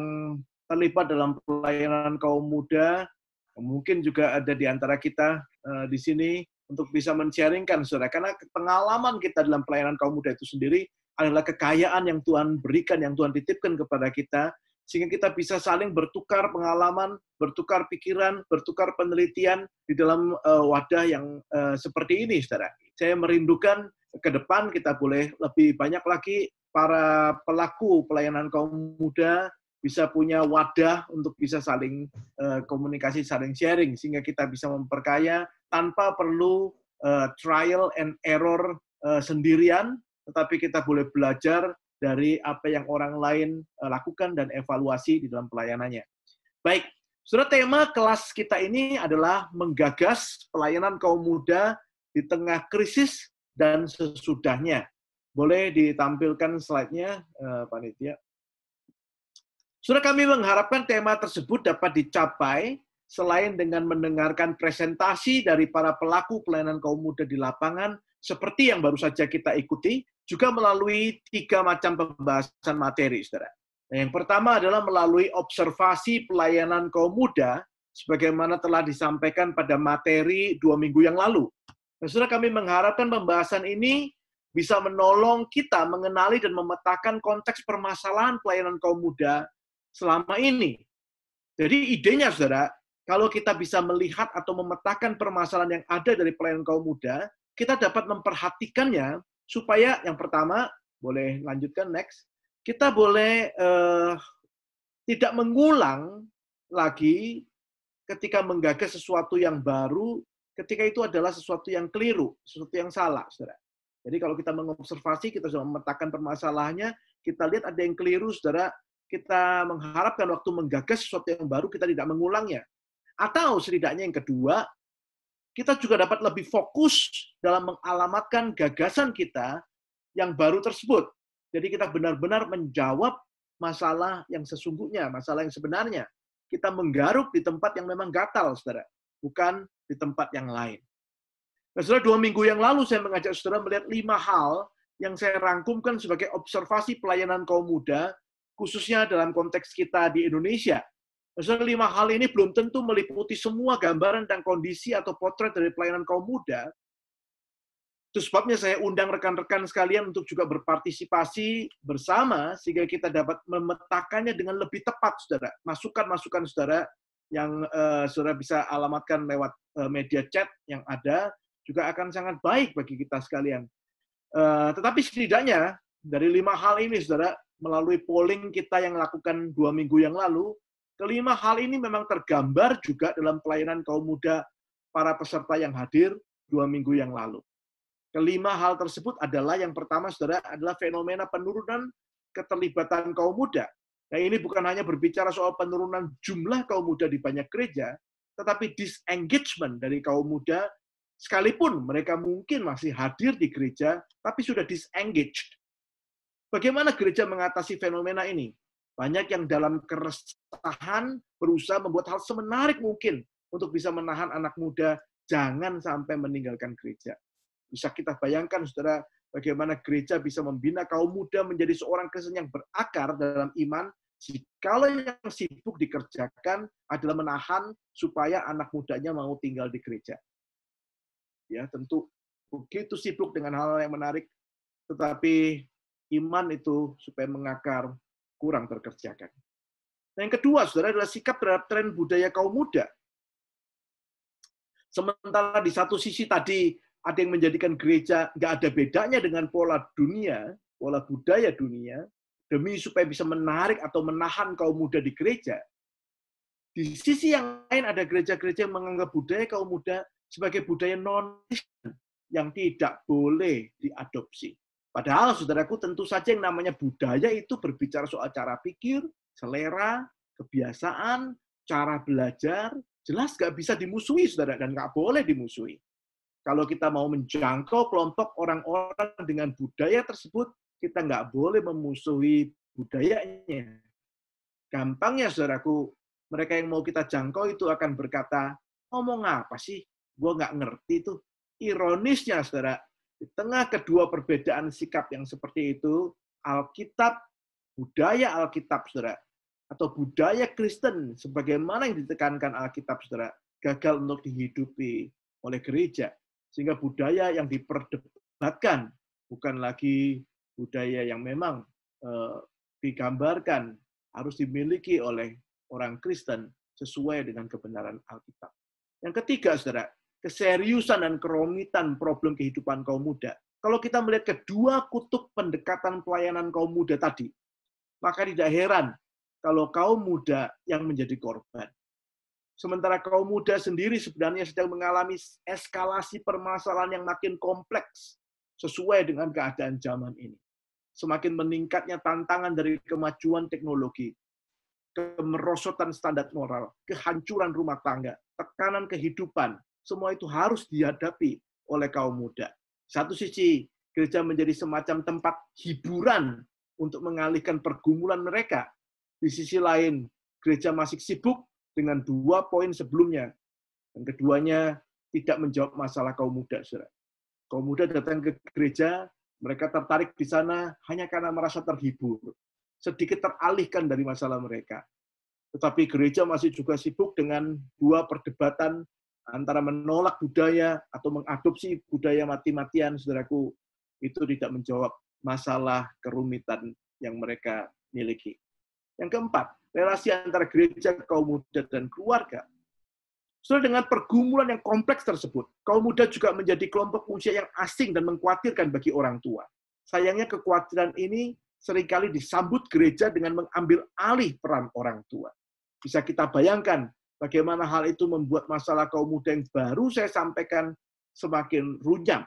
terlibat dalam pelayanan kaum muda. Mungkin juga ada di antara kita di sini untuk bisa men-sharingkan, saudara. Karena pengalaman kita dalam pelayanan kaum muda itu sendiri adalah kekayaan yang Tuhan berikan, yang Tuhan titipkan kepada kita, sehingga kita bisa saling bertukar pengalaman, bertukar pikiran, bertukar penelitian di dalam wadah yang seperti ini, saudara. Saya merindukan ke depan kita boleh lebih banyak lagi para pelaku pelayanan kaum muda bisa punya wadah untuk bisa saling komunikasi, saling sharing, sehingga kita bisa memperkaya tanpa perlu trial and error sendirian, tetapi kita boleh belajar dari apa yang orang lain lakukan dan evaluasi di dalam pelayanannya. Baik, saudara, tema kelas kita ini adalah menggagas pelayanan kaum muda di tengah krisis dan sesudahnya. Boleh ditampilkan slide-nya, panitia. Saudara, kami mengharapkan tema tersebut dapat dicapai selain dengan mendengarkan presentasi dari para pelaku pelayanan kaum muda di lapangan, seperti yang baru saja kita ikuti, juga melalui 3 macam pembahasan materi, saudara. Nah, yang pertama adalah melalui observasi pelayanan kaum muda, sebagaimana telah disampaikan pada materi 2 minggu yang lalu. Nah, saudara, kami mengharapkan pembahasan ini bisa menolong kita mengenali dan memetakan konteks permasalahan pelayanan kaum muda selama ini. Jadi idenya, saudara, kalau kita bisa melihat atau memetakan permasalahan yang ada dari pelayanan kaum muda, kita dapat memperhatikannya supaya yang pertama, boleh lanjutkan next, kita boleh tidak mengulang lagi ketika menggagas sesuatu yang baru, ketika itu adalah sesuatu yang keliru, sesuatu yang salah, saudara. Jadi kalau kita mengobservasi, kita sudah memetakan permasalahannya, kita lihat ada yang keliru, saudara, kita mengharapkan waktu menggagas sesuatu yang baru, kita tidak mengulangnya. Atau setidaknya yang kedua, kita juga dapat lebih fokus dalam mengalamatkan gagasan kita yang baru tersebut. Jadi kita benar-benar menjawab masalah yang sesungguhnya, masalah yang sebenarnya. Kita menggaruk di tempat yang memang gatal, saudara, bukan di tempat yang lain. Nah, saudara, 2 minggu yang lalu saya mengajak saudara melihat 5 hal yang saya rangkumkan sebagai observasi pelayanan kaum muda, khususnya dalam konteks kita di Indonesia. Saudara, 5 hal ini belum tentu meliputi semua gambaran dan kondisi atau potret dari pelayanan kaum muda. Itu sebabnya saya undang rekan-rekan sekalian untuk juga berpartisipasi bersama, sehingga kita dapat memetakannya dengan lebih tepat, saudara. Masukan-masukan saudara yang saudara bisa alamatkan lewat media chat yang ada, juga akan sangat baik bagi kita sekalian. Tetapi setidaknya, dari 5 hal ini, saudara, melalui polling kita yang lakukan 2 minggu yang lalu, kelima hal ini memang tergambar juga dalam pelayanan kaum muda para peserta yang hadir 2 minggu yang lalu. Kelima hal tersebut adalah, yang pertama, saudara, adalah fenomena penurunan keterlibatan kaum muda. Nah, ini bukan hanya berbicara soal penurunan jumlah kaum muda di banyak gereja, tetapi disengagement dari kaum muda, sekalipun mereka mungkin masih hadir di gereja, tapi sudah disengaged. Bagaimana gereja mengatasi fenomena ini? Banyak yang dalam keresahan berusaha membuat hal semenarik mungkin untuk bisa menahan anak muda jangan sampai meninggalkan gereja. Bisa kita bayangkan, saudara, bagaimana gereja bisa membina kaum muda menjadi seorang Kristen yang berakar dalam iman, jikalau yang sibuk dikerjakan adalah menahan supaya anak mudanya mau tinggal di gereja. Ya, tentu begitu sibuk dengan hal yang menarik, tetapi iman itu supaya mengakar kurang terkerjakan. Nah, yang kedua, saudara, adalah sikap terhadap tren budaya kaum muda. Sementara di satu sisi tadi ada yang menjadikan gereja nggak ada bedanya dengan pola dunia, pola budaya dunia, demi supaya bisa menarik atau menahan kaum muda di gereja. Di sisi yang lain ada gereja-gereja yang menganggap budaya kaum muda sebagai budaya non-Kristen yang tidak boleh diadopsi. Padahal, saudaraku, tentu saja yang namanya budaya itu berbicara soal cara pikir, selera, kebiasaan, cara belajar, jelas nggak bisa dimusuhi, saudara, dan nggak boleh dimusuhi. Kalau kita mau menjangkau kelompok orang-orang dengan budaya tersebut, kita nggak boleh memusuhi budayanya. Gampangnya, saudaraku, mereka yang mau kita jangkau itu akan berkata, ngomong apa sih? Gue nggak ngerti tuh. Ironisnya, saudara, di tengah kedua perbedaan sikap yang seperti itu, Alkitab, budaya Alkitab, saudara, atau budaya Kristen, sebagaimana yang ditekankan Alkitab, saudara, gagal untuk dihidupi oleh gereja. Sehingga budaya yang diperdebatkan bukan lagi budaya yang memang digambarkan harus dimiliki oleh orang Kristen sesuai dengan kebenaran Alkitab. Yang ketiga, saudara, keseriusan dan kerumitan problem kehidupan kaum muda. Kalau kita melihat kedua kutub pendekatan pelayanan kaum muda tadi, maka tidak heran kalau kaum muda yang menjadi korban. Sementara kaum muda sendiri sebenarnya sedang mengalami eskalasi permasalahan yang makin kompleks sesuai dengan keadaan zaman ini. Semakin meningkatnya tantangan dari kemajuan teknologi, kemerosotan standar moral, kehancuran rumah tangga, tekanan kehidupan, semua itu harus dihadapi oleh kaum muda. Satu sisi, gereja menjadi semacam tempat hiburan untuk mengalihkan pergumulan mereka. Di sisi lain, gereja masih sibuk dengan 2 poin sebelumnya. Dan keduanya tidak menjawab masalah kaum muda, saudara. Kaum muda datang ke gereja, mereka tertarik di sana hanya karena merasa terhibur, sedikit teralihkan dari masalah mereka. Tetapi gereja masih juga sibuk dengan 2 perdebatan antara menolak budaya atau mengadopsi budaya mati-matian, saudaraku, itu tidak menjawab masalah kerumitan yang mereka miliki. Yang keempat, relasi antara gereja, kaum muda, dan keluarga. Setelah dengan pergumulan yang kompleks tersebut, kaum muda juga menjadi kelompok usia yang asing dan mengkhawatirkan bagi orang tua. Sayangnya kekhawatiran ini seringkali disambut gereja dengan mengambil alih peran orang tua. Bisa kita bayangkan bagaimana hal itu membuat masalah kaum muda yang baru saya sampaikan semakin runyam.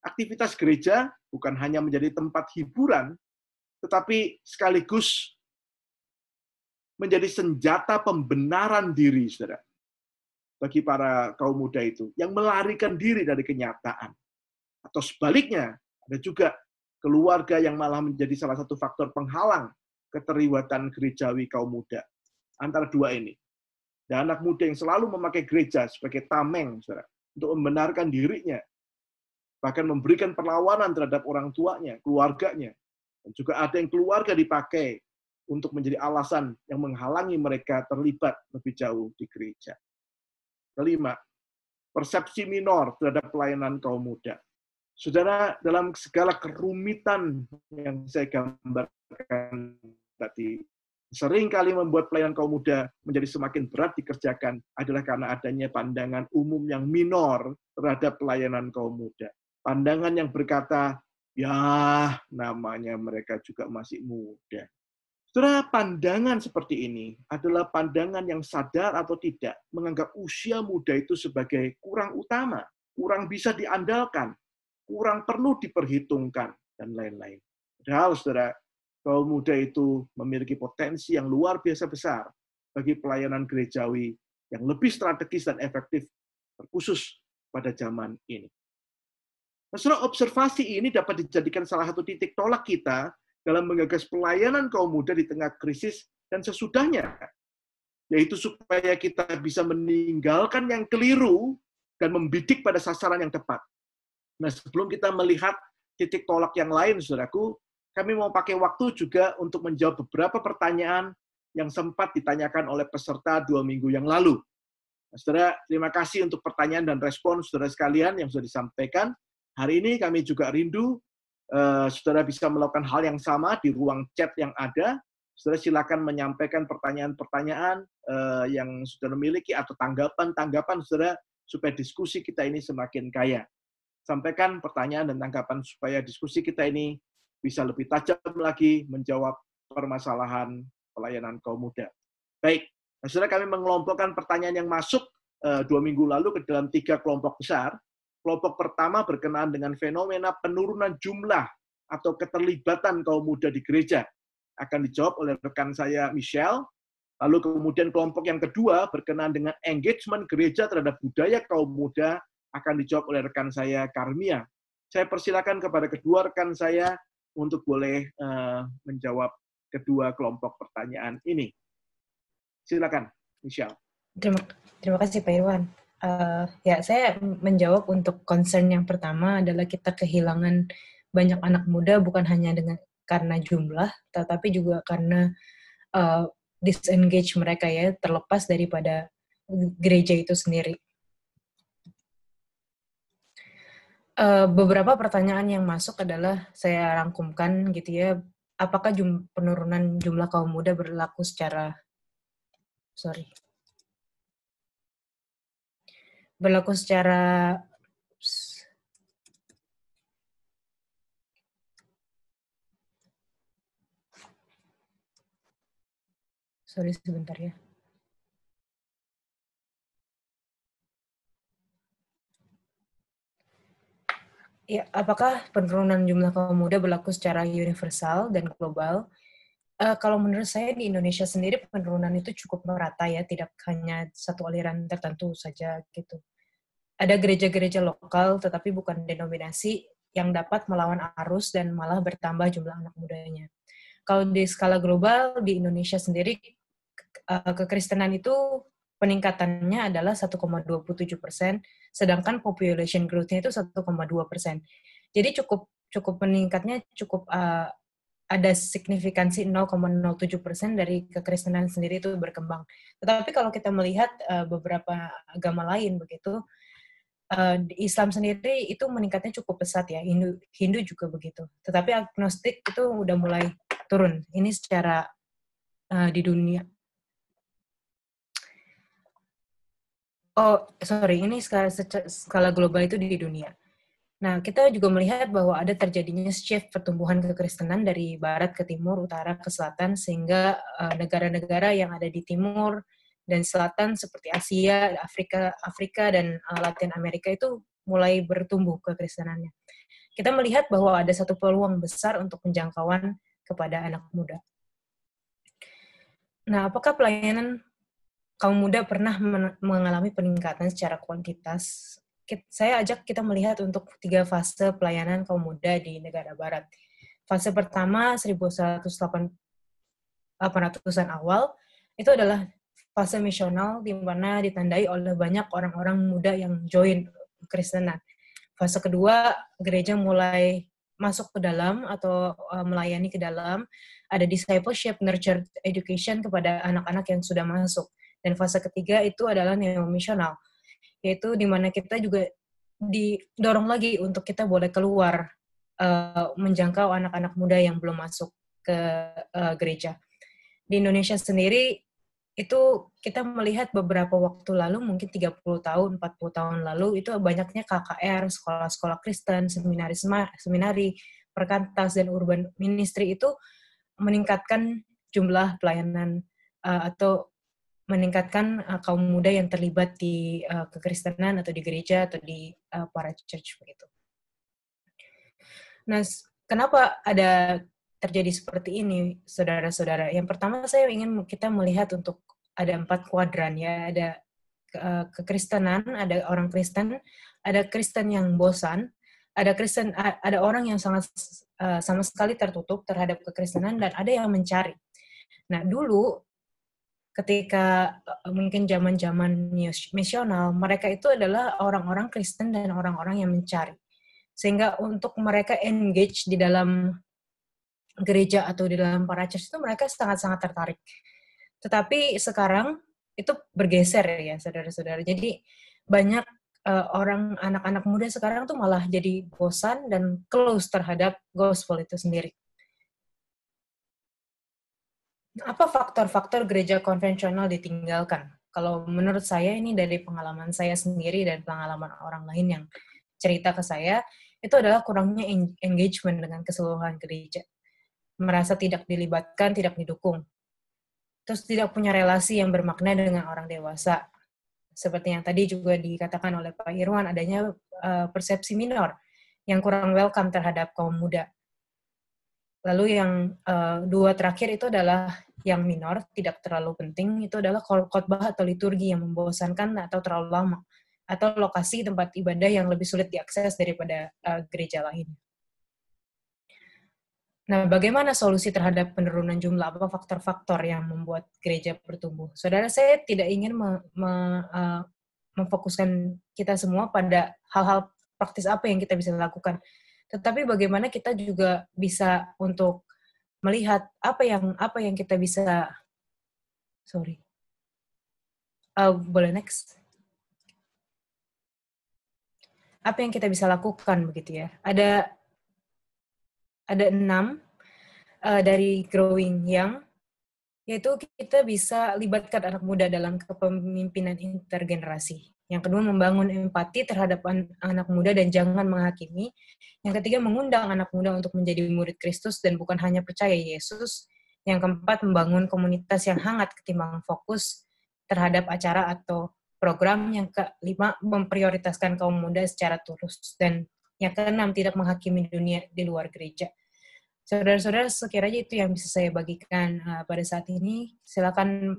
Aktivitas gereja bukan hanya menjadi tempat hiburan, tetapi sekaligus menjadi senjata pembenaran diri, saudara, bagi para kaum muda itu, yang melarikan diri dari kenyataan. Atau sebaliknya, ada juga keluarga yang malah menjadi salah satu faktor penghalang keterlibatan gerejawi kaum muda. Antara dua ini. Dan anak muda yang selalu memakai gereja sebagai tameng, saudara, untuk membenarkan dirinya, bahkan memberikan perlawanan terhadap orang tuanya, keluarganya. Dan juga ada yang keluarga dipakai untuk menjadi alasan yang menghalangi mereka terlibat lebih jauh di gereja. Kelima, persepsi minor terhadap pelayanan kaum muda. Saudara, dalam segala kerumitan yang saya gambarkan tadi, sering kali membuat pelayanan kaum muda menjadi semakin berat dikerjakan adalah karena adanya pandangan umum yang minor terhadap pelayanan kaum muda. Pandangan yang berkata, ya namanya mereka juga masih muda. Saudara, pandangan seperti ini adalah pandangan yang sadar atau tidak menganggap usia muda itu sebagai kurang utama, kurang bisa diandalkan, kurang perlu diperhitungkan, dan lain-lain. Padahal, saudara, kaum muda itu memiliki potensi yang luar biasa besar bagi pelayanan gerejawi yang lebih strategis dan efektif, terkhusus pada zaman ini. Nah, saudara, observasi ini dapat dijadikan salah satu titik tolak kita dalam menggagas pelayanan kaum muda di tengah krisis dan sesudahnya, yaitu supaya kita bisa meninggalkan yang keliru dan membidik pada sasaran yang tepat. Nah, sebelum kita melihat titik tolak yang lain, saudaraku, kami mau pakai waktu juga untuk menjawab beberapa pertanyaan yang sempat ditanyakan oleh peserta 2 minggu yang lalu. Nah, saudara, terima kasih untuk pertanyaan dan respon saudara sekalian yang sudah disampaikan. Hari ini kami juga rindu saudara bisa melakukan hal yang sama di ruang chat yang ada, Saudara silakan menyampaikan pertanyaan-pertanyaan yang saudara miliki atau tanggapan-tanggapan saudara supaya diskusi kita ini semakin kaya. Sampaikan pertanyaan dan tanggapan supaya diskusi kita ini bisa lebih tajam lagi menjawab permasalahan pelayanan kaum muda. Baik, nah, saudara, kami mengelompokkan pertanyaan yang masuk 2 minggu lalu ke dalam 3 kelompok besar. Kelompok pertama berkenaan dengan fenomena penurunan jumlah atau keterlibatan kaum muda di gereja. Akan dijawab oleh rekan saya Michelle. Lalu kemudian kelompok yang kedua berkenaan dengan engagement gereja terhadap budaya kaum muda akan dijawab oleh rekan saya Karmia. Saya persilakan kepada kedua rekan saya untuk boleh menjawab kedua kelompok pertanyaan ini. Silakan, Michelle. Terima kasih Pak Irwan. Ya, saya menjawab untuk concern yang pertama adalah kita kehilangan banyak anak muda bukan hanya karena jumlah, tetapi juga karena disengage mereka ya, terlepas daripada gereja itu sendiri. Beberapa pertanyaan yang masuk adalah saya rangkumkan gitu ya, apakah penurunan jumlah kaum muda berlaku secara sebentar ya. Ya, apakah penurunan jumlah kaum muda berlaku secara universal dan global? Kalau menurut saya di Indonesia sendiri penurunan itu cukup merata ya, tidak hanya satu aliran tertentu saja gitu. Ada gereja-gereja lokal tetapi bukan denominasi yang dapat melawan arus dan malah bertambah jumlah anak mudanya. Kalau di skala global di Indonesia sendiri kekristenan itu peningkatannya adalah 1,27%, sedangkan population growth-nya itu 1,2%. Jadi cukup meningkatnya cukup ada signifikansi 0,07% dari kekristenan sendiri itu berkembang. Tetapi kalau kita melihat beberapa agama lain begitu, Islam sendiri itu meningkatnya cukup pesat ya, Hindu juga begitu. Tetapi agnostik itu udah mulai turun. Ini secara di dunia. Ini skala global itu di dunia. Nah, kita juga melihat bahwa ada terjadinya shift pertumbuhan kekristenan dari barat ke timur, utara ke selatan, sehingga negara-negara yang ada di timur dan selatan seperti Asia, Afrika dan Latin Amerika itu mulai bertumbuh kekristenannya. Kita melihat bahwa ada satu peluang besar untuk penjangkauan kepada anak muda. Nah, apakah pelayanan kaum muda pernah mengalami peningkatan secara kuantitas? Saya ajak kita melihat untuk 3 fase pelayanan kaum muda di negara barat. Fase pertama 1800-an awal itu adalah fase misional di mana ditandai oleh banyak orang-orang muda yang join Kristenan. Fase kedua gereja mulai masuk ke dalam atau melayani ke dalam, ada discipleship, nurture education kepada anak-anak yang sudah masuk. Dan fase ketiga itu adalah neo-misional, yaitu di mana kita juga didorong lagi untuk kita boleh keluar menjangkau anak-anak muda yang belum masuk ke gereja. Di Indonesia sendiri, itu kita melihat beberapa waktu lalu, mungkin 30 tahun, 40 tahun lalu, itu banyaknya KKR, sekolah-sekolah Kristen, seminari, perkantas, dan urban ministry itu meningkatkan jumlah pelayanan atau meningkatkan kaum muda yang terlibat di kekristenan atau di gereja atau di para church begitu. Nah, kenapa ada terjadi seperti ini, saudara-saudara? Yang pertama saya ingin kita melihat untuk ada 4 kuadran ya, ada kekristenan, ada orang Kristen, ada Kristen yang bosan, ada orang yang sangat sama sekali tertutup terhadap kekristenan dan ada yang mencari. Nah, dulu ketika mungkin zaman-zaman misional, mereka itu adalah orang-orang Kristen dan orang-orang yang mencari. Sehingga untuk mereka engage di dalam gereja atau di dalam para church itu mereka sangat-sangat tertarik. Tetapi sekarang itu bergeser ya, saudara-saudara. Jadi banyak orang anak-anak muda sekarang tuh malah jadi bosan dan close terhadap gospel itu sendiri. Apa faktor-faktor gereja konvensional ditinggalkan? Kalau menurut saya ini dari pengalaman saya sendiri dan pengalaman orang lain yang cerita ke saya, itu adalah kurangnya engagement dengan keseluruhan gereja. Merasa tidak dilibatkan, tidak didukung. Terus tidak punya relasi yang bermakna dengan orang dewasa. Seperti yang tadi juga dikatakan oleh Pak Irwan, adanya persepsi minor yang kurang welcome terhadap kaum muda. Lalu yang dua terakhir itu adalah yang minor, tidak terlalu penting, itu adalah khotbah atau liturgi yang membosankan atau terlalu lama, atau lokasi tempat ibadah yang lebih sulit diakses daripada gereja lain. Nah, bagaimana solusi terhadap penurunan jumlah? Apa faktor-faktor yang membuat gereja bertumbuh? Saudara, saya tidak ingin memfokuskan kita semua pada hal-hal praktis apa yang kita bisa lakukan. Tetapi bagaimana kita juga bisa untuk melihat apa yang kita bisa, boleh next? Apa yang kita bisa lakukan begitu ya? Ada 6 dari Growing Young, yaitu kita bisa libatkan anak muda dalam kepemimpinan intergenerasi. Yang kedua, membangun empati terhadap anak muda dan jangan menghakimi. Yang ketiga, mengundang anak muda untuk menjadi murid Kristus dan bukan hanya percaya Yesus. Yang keempat, membangun komunitas yang hangat ketimbang fokus terhadap acara atau program. Yang kelima, memprioritaskan kaum muda secara tulus. Dan yang keenam, tidak menghakimi dunia di luar gereja. Saudara-saudara, sekiranya itu yang bisa saya bagikan pada saat ini. Silakan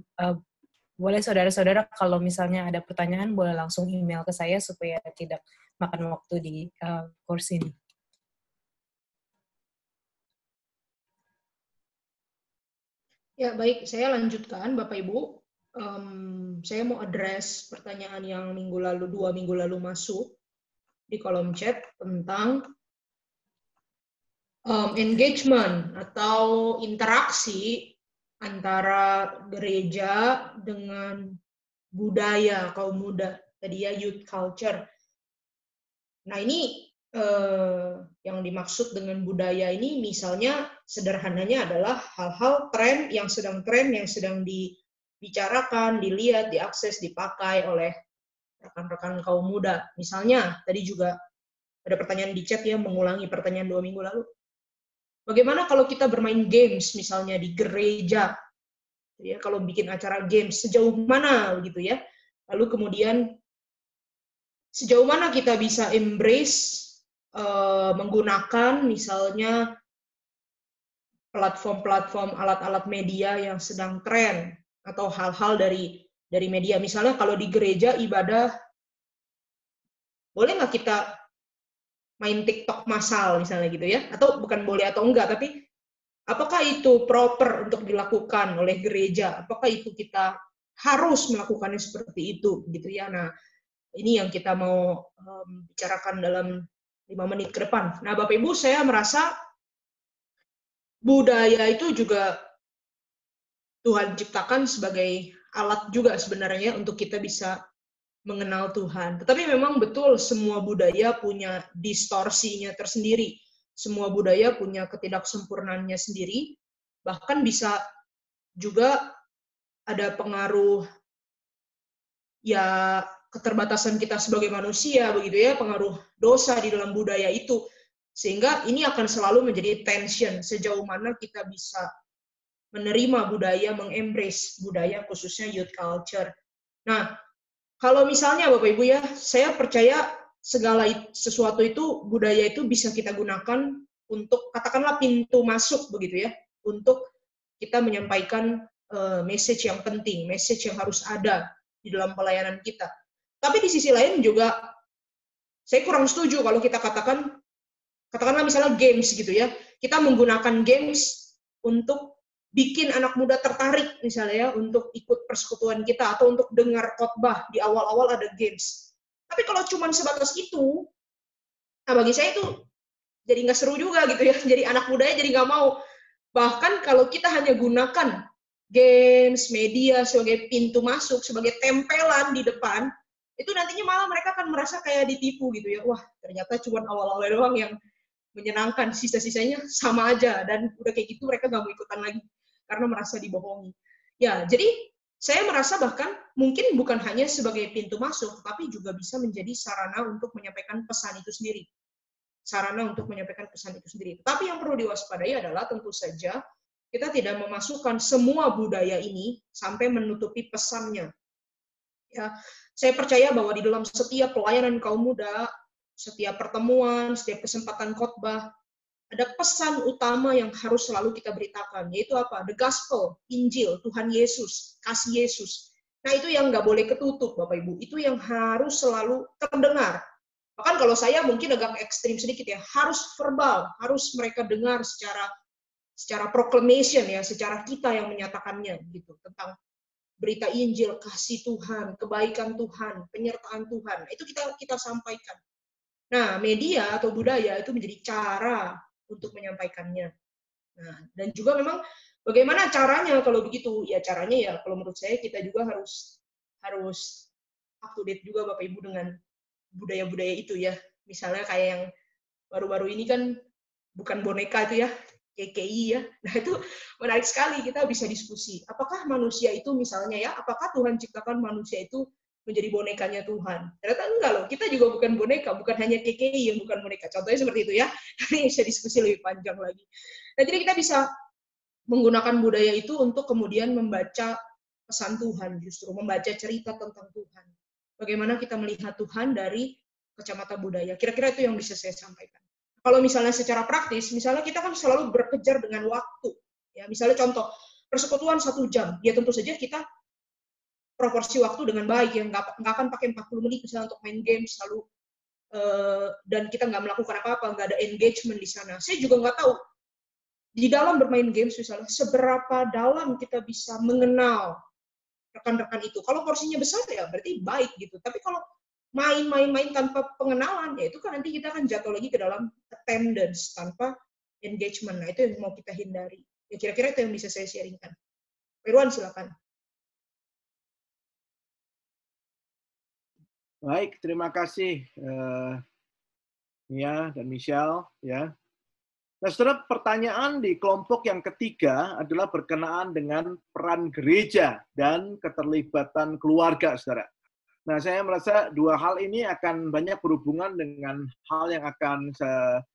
boleh saudara-saudara kalau misalnya ada pertanyaan boleh langsung email ke saya supaya tidak makan waktu di course ini. Ya, baik. Saya lanjutkan, Bapak Ibu. Saya mau address pertanyaan yang 2 minggu lalu masuk di kolom chat tentang engagement atau interaksi antara gereja dengan budaya kaum muda, tadi ya youth culture. Nah ini yang dimaksud dengan budaya ini misalnya sederhananya adalah hal-hal tren yang sedang dibicarakan, dilihat, diakses, dipakai oleh rekan-rekan kaum muda. Misalnya tadi juga ada pertanyaan di chat ya, mengulangi pertanyaan 2 minggu lalu. Bagaimana kalau kita bermain games misalnya di gereja? Ya, kalau bikin acara games sejauh mana gitu ya? Lalu kemudian sejauh mana kita bisa embrace menggunakan misalnya platform-platform alat-alat media yang sedang tren atau hal-hal dari media. Misalnya kalau di gereja ibadah, boleh nggak kita main TikTok massal misalnya gitu ya? Atau bukan boleh atau enggak, tapi apakah itu proper untuk dilakukan oleh gereja? Apakah itu kita harus melakukannya seperti itu gitu ya? Nah, ini yang kita mau bicarakan dalam 5 menit ke depan. Nah, Bapak Ibu, saya merasa budaya itu juga Tuhan ciptakan sebagai alat juga sebenarnya untuk kita bisa mengenal Tuhan. Tetapi memang betul semua budaya punya distorsinya tersendiri. Semua budaya punya ketidaksempurnaannya sendiri. Bahkan bisa juga ada pengaruh ya keterbatasan kita sebagai manusia begitu ya, pengaruh dosa di dalam budaya itu. Sehingga ini akan selalu menjadi tension sejauh mana kita bisa menerima budaya, mengembrace budaya khususnya youth culture. Nah, kalau misalnya Bapak Ibu ya, saya percaya segala sesuatu itu, budaya itu bisa kita gunakan untuk katakanlah pintu masuk begitu ya, untuk kita menyampaikan message yang penting, message yang harus ada di dalam pelayanan kita. Tapi di sisi lain juga saya kurang setuju kalau kita katakanlah misalnya games gitu ya, kita menggunakan games untuk bikin anak muda tertarik misalnya ya, untuk ikut persekutuan kita atau untuk dengar khotbah di awal-awal ada games. Tapi kalau cuma sebatas itu, nah bagi saya itu jadi nggak seru juga gitu ya. Jadi anak mudanya jadi nggak mau. Bahkan kalau kita hanya gunakan games, media sebagai pintu masuk, sebagai tempelan di depan, itu nantinya malah mereka akan merasa kayak ditipu gitu ya. Wah, ternyata cuma awal-awal doang yang menyenangkan, sisa-sisanya sama aja, dan udah kayak gitu mereka nggak mau ikutan lagi. karena merasa dibohongi. Ya, jadi saya merasa bahkan mungkin bukan hanya sebagai pintu masuk, tapi juga bisa menjadi sarana untuk menyampaikan pesan itu sendiri. Sarana untuk menyampaikan pesan itu sendiri. Tapi yang perlu diwaspadai adalah tentu saja kita tidak memasukkan semua budaya ini sampai menutupi pesannya. Ya, saya percaya bahwa di dalam setiap pelayanan kaum muda, setiap pertemuan, setiap kesempatan khotbah, ada pesan utama yang harus selalu kita beritakan, yaitu apa? The Gospel, Injil, Tuhan Yesus, kasih Yesus. Nah, itu yang nggak boleh ketutup, Bapak Ibu. Itu yang harus selalu terdengar. Bahkan kalau saya mungkin agak ekstrim sedikit ya, harus verbal, harus mereka dengar secara proclamation ya, secara kita yang menyatakannya gitu, tentang berita Injil, kasih Tuhan, kebaikan Tuhan, penyertaan Tuhan. Itu kita sampaikan. Nah, media atau budaya itu menjadi cara untuk menyampaikannya. Nah, dan juga memang bagaimana caranya kalau begitu? Ya caranya ya kalau menurut saya kita juga harus up to date juga Bapak Ibu dengan budaya-budaya itu ya. Misalnya kayak yang baru-baru ini kan bukan boneka itu ya, KKI ya. Nah itu menarik sekali, kita bisa diskusi. Apakah manusia itu misalnya ya, apakah Tuhan ciptakan manusia itu menjadi bonekanya Tuhan? Ternyata enggak loh, kita juga bukan boneka, bukan hanya KKI yang bukan boneka. Contohnya seperti itu ya, ini bisa diskusi lebih panjang lagi. Nah jadi kita bisa menggunakan budaya itu untuk kemudian membaca pesan Tuhan, justru membaca cerita tentang Tuhan. Bagaimana kita melihat Tuhan dari kacamata budaya. Kira-kira itu yang bisa saya sampaikan. Kalau misalnya secara praktis, misalnya kita kan selalu berkejar dengan waktu. Ya, misalnya contoh, persekutuan 1 jam. Ya tentu saja kita proporsi waktu dengan baik. Ya, nggak akan pakai 40 menit misalnya untuk main game selalu. Dan kita nggak melakukan apa-apa, nggak ada engagement di sana. Saya juga nggak tahu, di dalam bermain games misalnya, seberapa dalam kita bisa mengenal rekan-rekan itu. Kalau porsinya besar ya berarti baik gitu. Tapi kalau main tanpa pengenalan, ya itu kan nanti kita akan jatuh lagi ke dalam attendance tanpa engagement. Nah, itu yang mau kita hindari. Ya kira-kira itu yang bisa saya sharingkan. Pak Irwan, silakan. Baik, terima kasih Nia dan Michelle ya. Nah, saudara, pertanyaan di kelompok yang ketiga adalah berkenaan dengan peran gereja dan keterlibatan keluarga, saudara. Nah, saya merasa dua hal ini akan banyak berhubungan dengan hal yang akan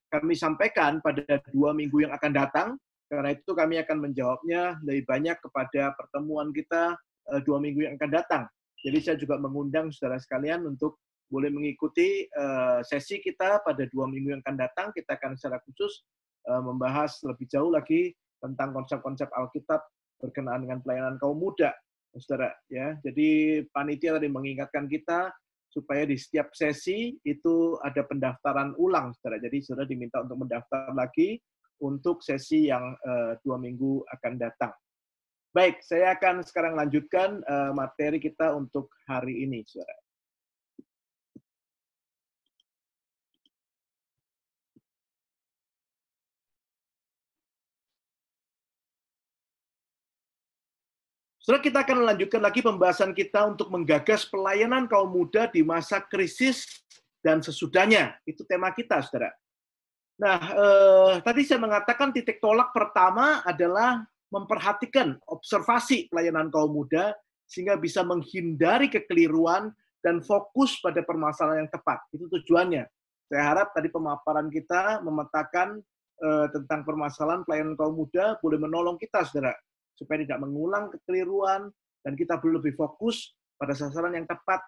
kami sampaikan pada 2 minggu yang akan datang. Karena itu kami akan menjawabnya lebih banyak kepada pertemuan kita 2 minggu yang akan datang. Jadi saya juga mengundang saudara sekalian untuk boleh mengikuti sesi kita pada 2 minggu yang akan datang. Kita akan secara khusus membahas lebih jauh lagi tentang konsep-konsep Alkitab berkenaan dengan pelayanan kaum muda. Saudara, ya. Jadi panitia tadi mengingatkan kita supaya di setiap sesi itu ada pendaftaran ulang, saudara. Jadi saudara diminta untuk mendaftar lagi untuk sesi yang 2 minggu akan datang. Baik, saya akan sekarang lanjutkan materi kita untuk hari ini, saudara. Setelah kita akan melanjutkan lagi pembahasan kita untuk menggagas pelayanan kaum muda di masa krisis dan sesudahnya. Itu tema kita, saudara. Nah, tadi saya mengatakan titik tolak pertama adalah memperhatikan observasi pelayanan kaum muda sehingga bisa menghindari kekeliruan dan fokus pada permasalahan yang tepat. Itu tujuannya. Saya harap tadi pemaparan kita memetakan tentang permasalahan pelayanan kaum muda boleh menolong kita, saudara, supaya tidak mengulang kekeliruan, dan kita perlu lebih fokus pada sasaran yang tepat,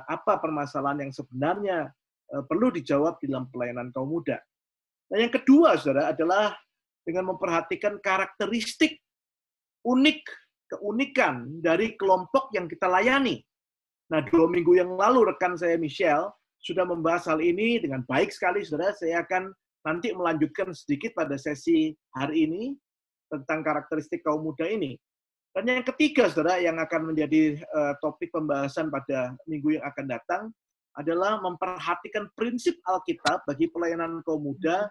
apa permasalahan yang sebenarnya perlu dijawab di dalam pelayanan kaum muda. Nah, yang kedua, saudara, adalah dengan memperhatikan karakteristik keunikan dari kelompok yang kita layani. Nah, 2 minggu yang lalu rekan saya Michelle sudah membahas hal ini dengan baik sekali, saudara. Saya akan nanti melanjutkan sedikit pada sesi hari ini tentang karakteristik kaum muda ini. Dan yang ketiga, saudara, yang akan menjadi topik pembahasan pada minggu yang akan datang adalah memperhatikan prinsip Alkitab bagi pelayanan kaum muda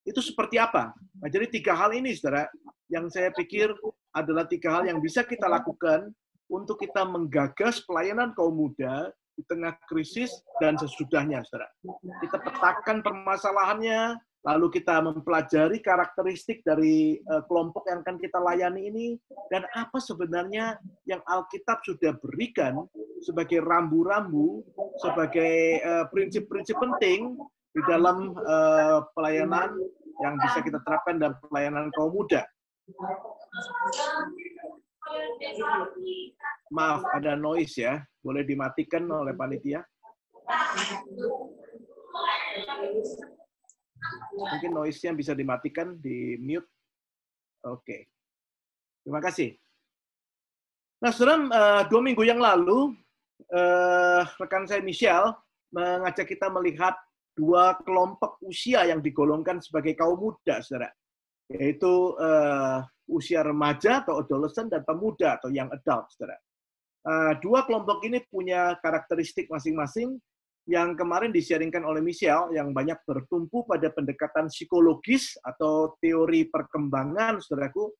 itu seperti apa. Nah, jadi 3 hal ini, saudara, yang saya pikir adalah 3 hal yang bisa kita lakukan untuk kita menggagas pelayanan kaum muda di tengah krisis dan sesudahnya, saudara. Kita petakan permasalahannya, lalu kita mempelajari karakteristik dari kelompok yang akan kita layani ini, dan apa sebenarnya yang Alkitab sudah berikan sebagai rambu-rambu, sebagai prinsip-prinsip penting di dalam pelayanan yang bisa kita terapkan dalam pelayanan kaum muda. Maaf, ada noise ya. Boleh dimatikan oleh panitia. Mungkin noise-nya bisa dimatikan, di mute. Oke. Terima kasih. Nah, saudara, 2 minggu yang lalu, rekan saya Michelle mengajak kita melihat 2 kelompok usia yang digolongkan sebagai kaum muda, saudara. Yaitu usia remaja atau adolescent dan pemuda atau young adult, saudara. 2 kelompok ini punya karakteristik masing-masing yang kemarin di-sharingkan oleh Michelle, yang banyak bertumpu pada pendekatan psikologis atau teori perkembangan, saudaraku.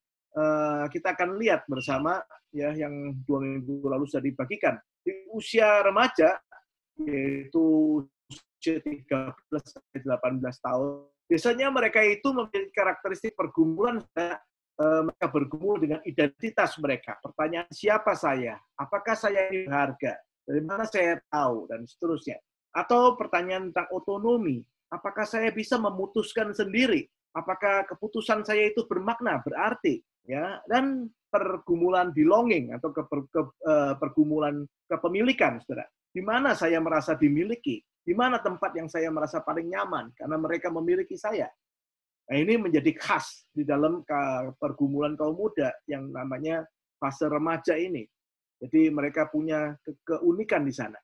Kita akan lihat bersama ya yang 2 minggu lalu sudah dibagikan. Di usia remaja, yaitu usia 13-18 tahun, biasanya mereka itu memiliki karakteristik pergumulan. Mereka bergumul dengan identitas mereka. Pertanyaan, siapa saya? Apakah saya berharga? Dari mana saya tahu? Dan seterusnya. Atau pertanyaan tentang otonomi. Apakah saya bisa memutuskan sendiri? Apakah keputusan saya itu bermakna, berarti? Ya, dan pergumulan belonging atau pergumulan kepemilikan, saudara. Di mana saya merasa dimiliki? Di mana tempat yang saya merasa paling nyaman? Karena mereka memiliki saya. Nah, ini menjadi khas di dalam pergumulan kaum muda yang namanya fase remaja ini. Jadi mereka punya keunikan di sana.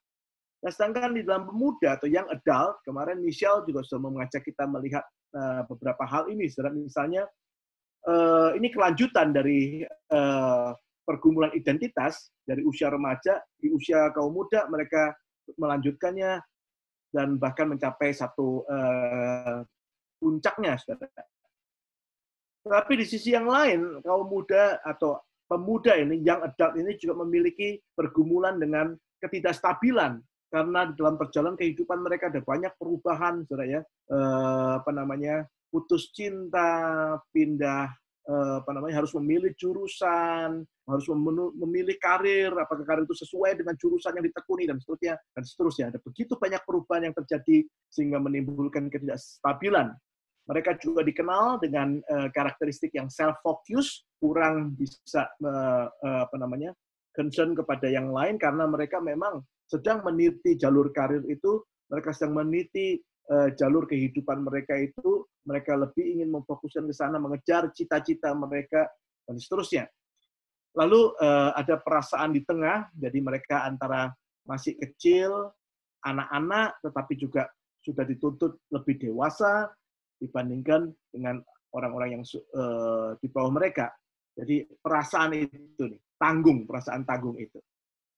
Nah, sedangkan di dalam pemuda atau young adult, kemarin Michelle juga sudah mengajak kita melihat beberapa hal ini. Misalnya, ini kelanjutan dari pergumulan identitas dari usia remaja, di usia kaum muda mereka melanjutkannya dan bahkan mencapai satu puncaknya, saudara. Tapi di sisi yang lain, kaum muda atau pemuda ini, young adult ini juga memiliki pergumulan dengan ketidakstabilan. Karena dalam perjalanan kehidupan mereka ada banyak perubahan, saudara ya. Putus cinta, pindah, harus memilih jurusan, harus memilih karir, apakah karir itu sesuai dengan jurusan yang ditekuni, dan seterusnya, dan seterusnya. Ada begitu banyak perubahan yang terjadi sehingga menimbulkan ketidakstabilan. Mereka juga dikenal dengan karakteristik yang self-focus, kurang bisa concern kepada yang lain karena mereka memang sedang meniti jalur karir itu, mereka sedang meniti jalur kehidupan mereka itu, mereka lebih ingin memfokuskan ke sana, mengejar cita-cita mereka, dan seterusnya. Lalu ada perasaan di tengah, jadi mereka antara masih kecil, anak-anak, tetapi juga sudah dituntut lebih dewasa dibandingkan dengan orang-orang yang di bawah mereka. Jadi perasaan itu nih, perasaan tanggung itu.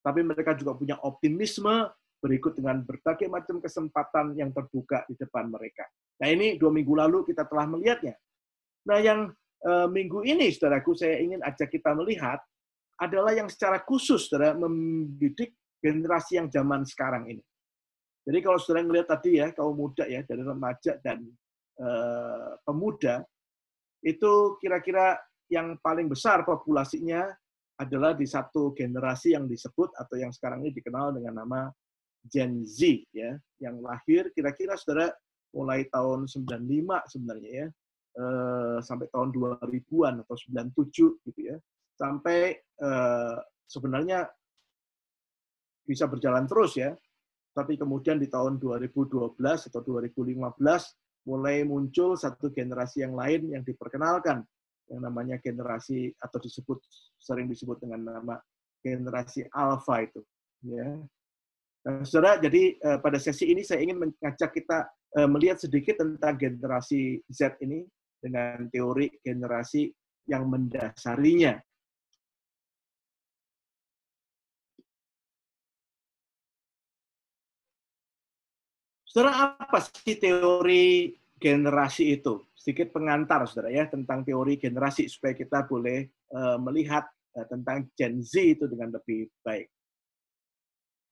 Tapi mereka juga punya optimisme berikut dengan berbagai macam kesempatan yang terbuka di depan mereka. Nah, ini 2 minggu lalu kita telah melihatnya. Nah, yang minggu ini, saudaraku, saya ingin ajak kita melihat adalah yang secara khusus, saudara, mendidik generasi yang zaman sekarang ini. Jadi kalau saudara melihat tadi ya, kaum muda ya, dari remaja dan pemuda, itu kira-kira yang paling besar populasinya adalah di satu generasi yang disebut atau yang sekarang ini dikenal dengan nama Gen Z ya, yang lahir kira-kira saudara mulai tahun 95 sebenarnya ya, sampai tahun 2000-an atau 97 gitu ya. Sampai sebenarnya bisa berjalan terus ya. Tapi kemudian di tahun 2012 atau 2015 mulai muncul satu generasi yang lain yang diperkenalkan, yang namanya generasi atau sering disebut dengan nama generasi Alpha itu ya. Nah, saudara, jadi pada sesi ini saya ingin mengajak kita melihat sedikit tentang generasi Z ini dengan teori generasi yang mendasarinya. Saudara, apa sih teori generasi itu? Sedikit pengantar, saudara ya, tentang teori generasi supaya kita boleh melihat tentang Gen Z itu dengan lebih baik.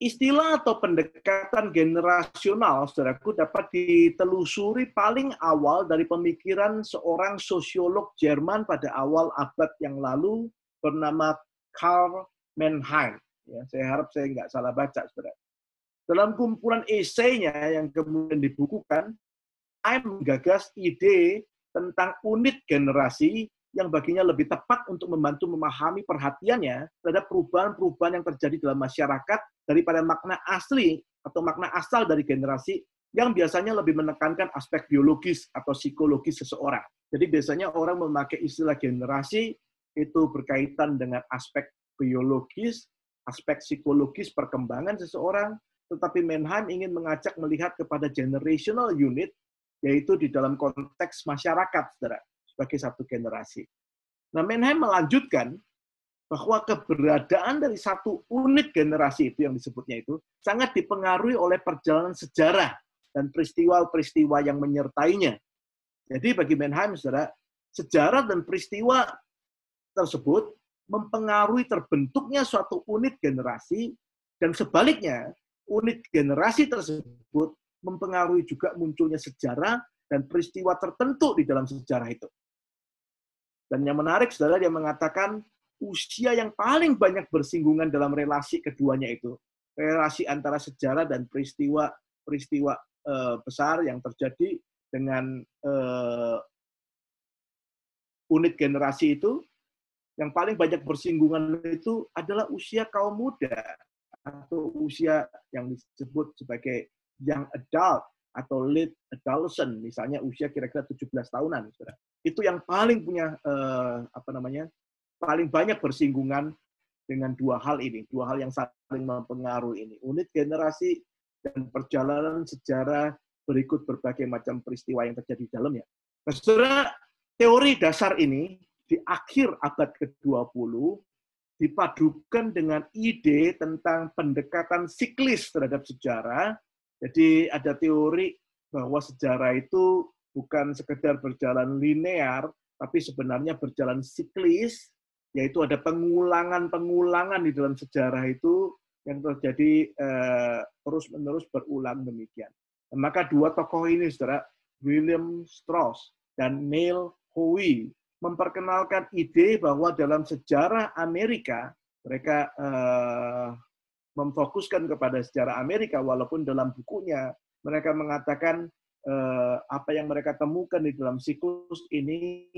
istilah atau pendekatan generasional, saudaraku, dapat ditelusuri paling awal dari pemikiran seorang sosiolog Jerman pada awal abad yang lalu bernama Karl Mannheim. Ya, saya harap saya nggak salah baca, saudara. Dalam kumpulan esainya yang kemudian dibukukan, Mannheim menggagas ide tentang unit generasi yang baginya lebih tepat untuk membantu memahami perhatiannya terhadap perubahan-perubahan yang terjadi dalam masyarakat daripada makna asli atau makna asal dari generasi yang biasanya lebih menekankan aspek biologis atau psikologis seseorang. Jadi biasanya orang memakai istilah generasi itu berkaitan dengan aspek biologis, aspek psikologis perkembangan seseorang, tetapi Mannheim ingin mengajak melihat kepada generational unit, yaitu di dalam konteks masyarakat, saudara, sebagai satu generasi. Nah, Mannheim melanjutkan bahwa keberadaan dari satu unit generasi itu yang disebutnya itu sangat dipengaruhi oleh perjalanan sejarah dan peristiwa-peristiwa yang menyertainya. Jadi bagi Mannheim, saudara, sejarah dan peristiwa tersebut mempengaruhi terbentuknya suatu unit generasi, dan sebaliknya, unit generasi tersebut mempengaruhi juga munculnya sejarah dan peristiwa tertentu di dalam sejarah itu. Dan yang menarik, saudara, dia mengatakan usia yang paling banyak bersinggungan dalam relasi keduanya itu, relasi antara sejarah dan peristiwa besar yang terjadi dengan unit generasi itu, yang paling banyak bersinggungan itu adalah usia kaum muda atau usia yang disebut sebagai young adult atau late adolescent, misalnya usia kira-kira 17 tahunan, saudara. Itu yang paling punya paling banyak bersinggungan dengan dua hal ini, dua hal yang saling mempengaruhi ini, unit generasi dan perjalanan sejarah berikut berbagai macam peristiwa yang terjadi di dalamnya. Nah, saudara, teori dasar ini di akhir abad ke-20 dipadukan dengan ide tentang pendekatan siklis terhadap sejarah. Jadi ada teori bahwa sejarah itu bukan sekedar berjalan linear, tapi sebenarnya berjalan siklis, yaitu ada pengulangan-pengulangan di dalam sejarah itu yang terjadi terus-menerus berulang demikian. Dan maka dua tokoh ini, saudara, William Strauss dan Neil Howe, memperkenalkan ide bahwa dalam sejarah Amerika, mereka memfokuskan kepada sejarah Amerika, walaupun dalam bukunya mereka mengatakan apa yang mereka temukan di dalam siklus ini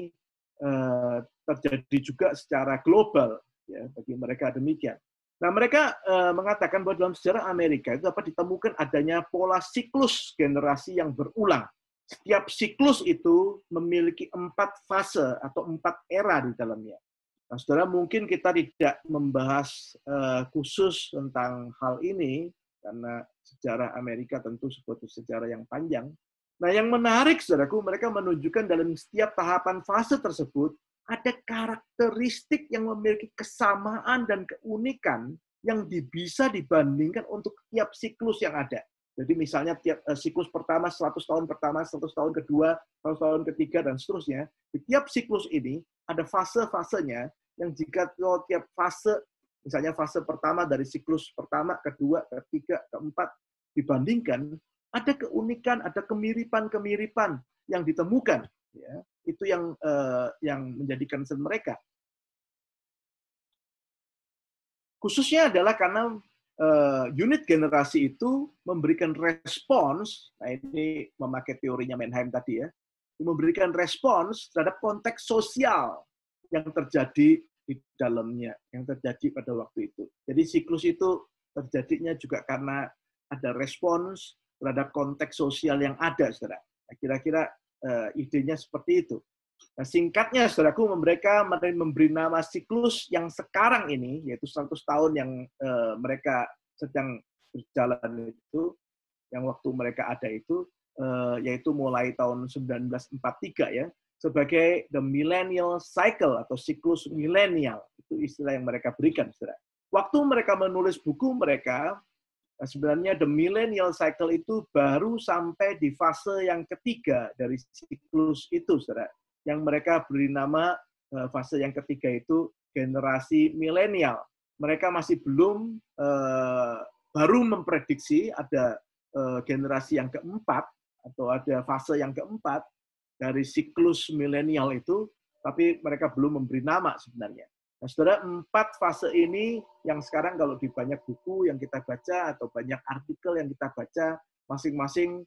terjadi juga secara global, ya, bagi mereka demikian. Nah, mereka mengatakan bahwa dalam sejarah Amerika itu dapat ditemukan adanya pola siklus generasi yang berulang. Setiap siklus itu memiliki 4 fase atau 4 era di dalamnya. Nah, saudara, mungkin kita tidak membahas khusus tentang hal ini, karena sejarah Amerika tentu sebuah sejarah yang panjang. Nah, yang menarik, saudaraku, mereka menunjukkan dalam setiap tahapan fase tersebut ada karakteristik yang memiliki kesamaan dan keunikan yang bisa dibandingkan untuk tiap siklus yang ada. Jadi misalnya tiap siklus pertama, 100 tahun pertama, 100 tahun kedua, 100 tahun ketiga, dan seterusnya. Di tiap siklus ini ada fase-fasenya yang jika tiap fase, misalnya fase pertama dari siklus pertama, kedua, ketiga, keempat, dibandingkan, ada keunikan, ada kemiripan-kemiripan yang ditemukan. Ya, itu yang menjadi concern mereka. Khususnya adalah karena unit generasi itu memberikan respons, nah ini memakai teorinya Mannheim tadi ya, memberikan respons terhadap konteks sosial yang terjadi di dalamnya, yang terjadi pada waktu itu. Jadi siklus itu terjadinya juga karena ada respons terhadap konteks sosial yang ada, saudara. Nah, kira-kira idenya seperti itu. Nah, singkatnya, saudaraku, mereka memberi nama siklus yang sekarang ini, yaitu 100 tahun yang mereka sedang berjalan itu, yang waktu mereka ada itu, yaitu mulai tahun 1943 ya, sebagai the millennial cycle atau siklus milenial. Itu istilah yang mereka berikan, saudara. Waktu mereka menulis buku mereka, sebenarnya the millennial cycle itu baru sampai di fase yang ketiga dari siklus itu, saudara. Yang mereka beri nama fase yang ketiga itu generasi milenial. Mereka masih belum baru memprediksi ada generasi yang keempat atau ada fase yang keempat dari siklus milenial itu, tapi mereka belum memberi nama sebenarnya. Nah, saudara, 4 fase ini yang sekarang kalau di banyak buku yang kita baca atau banyak artikel yang kita baca, masing-masing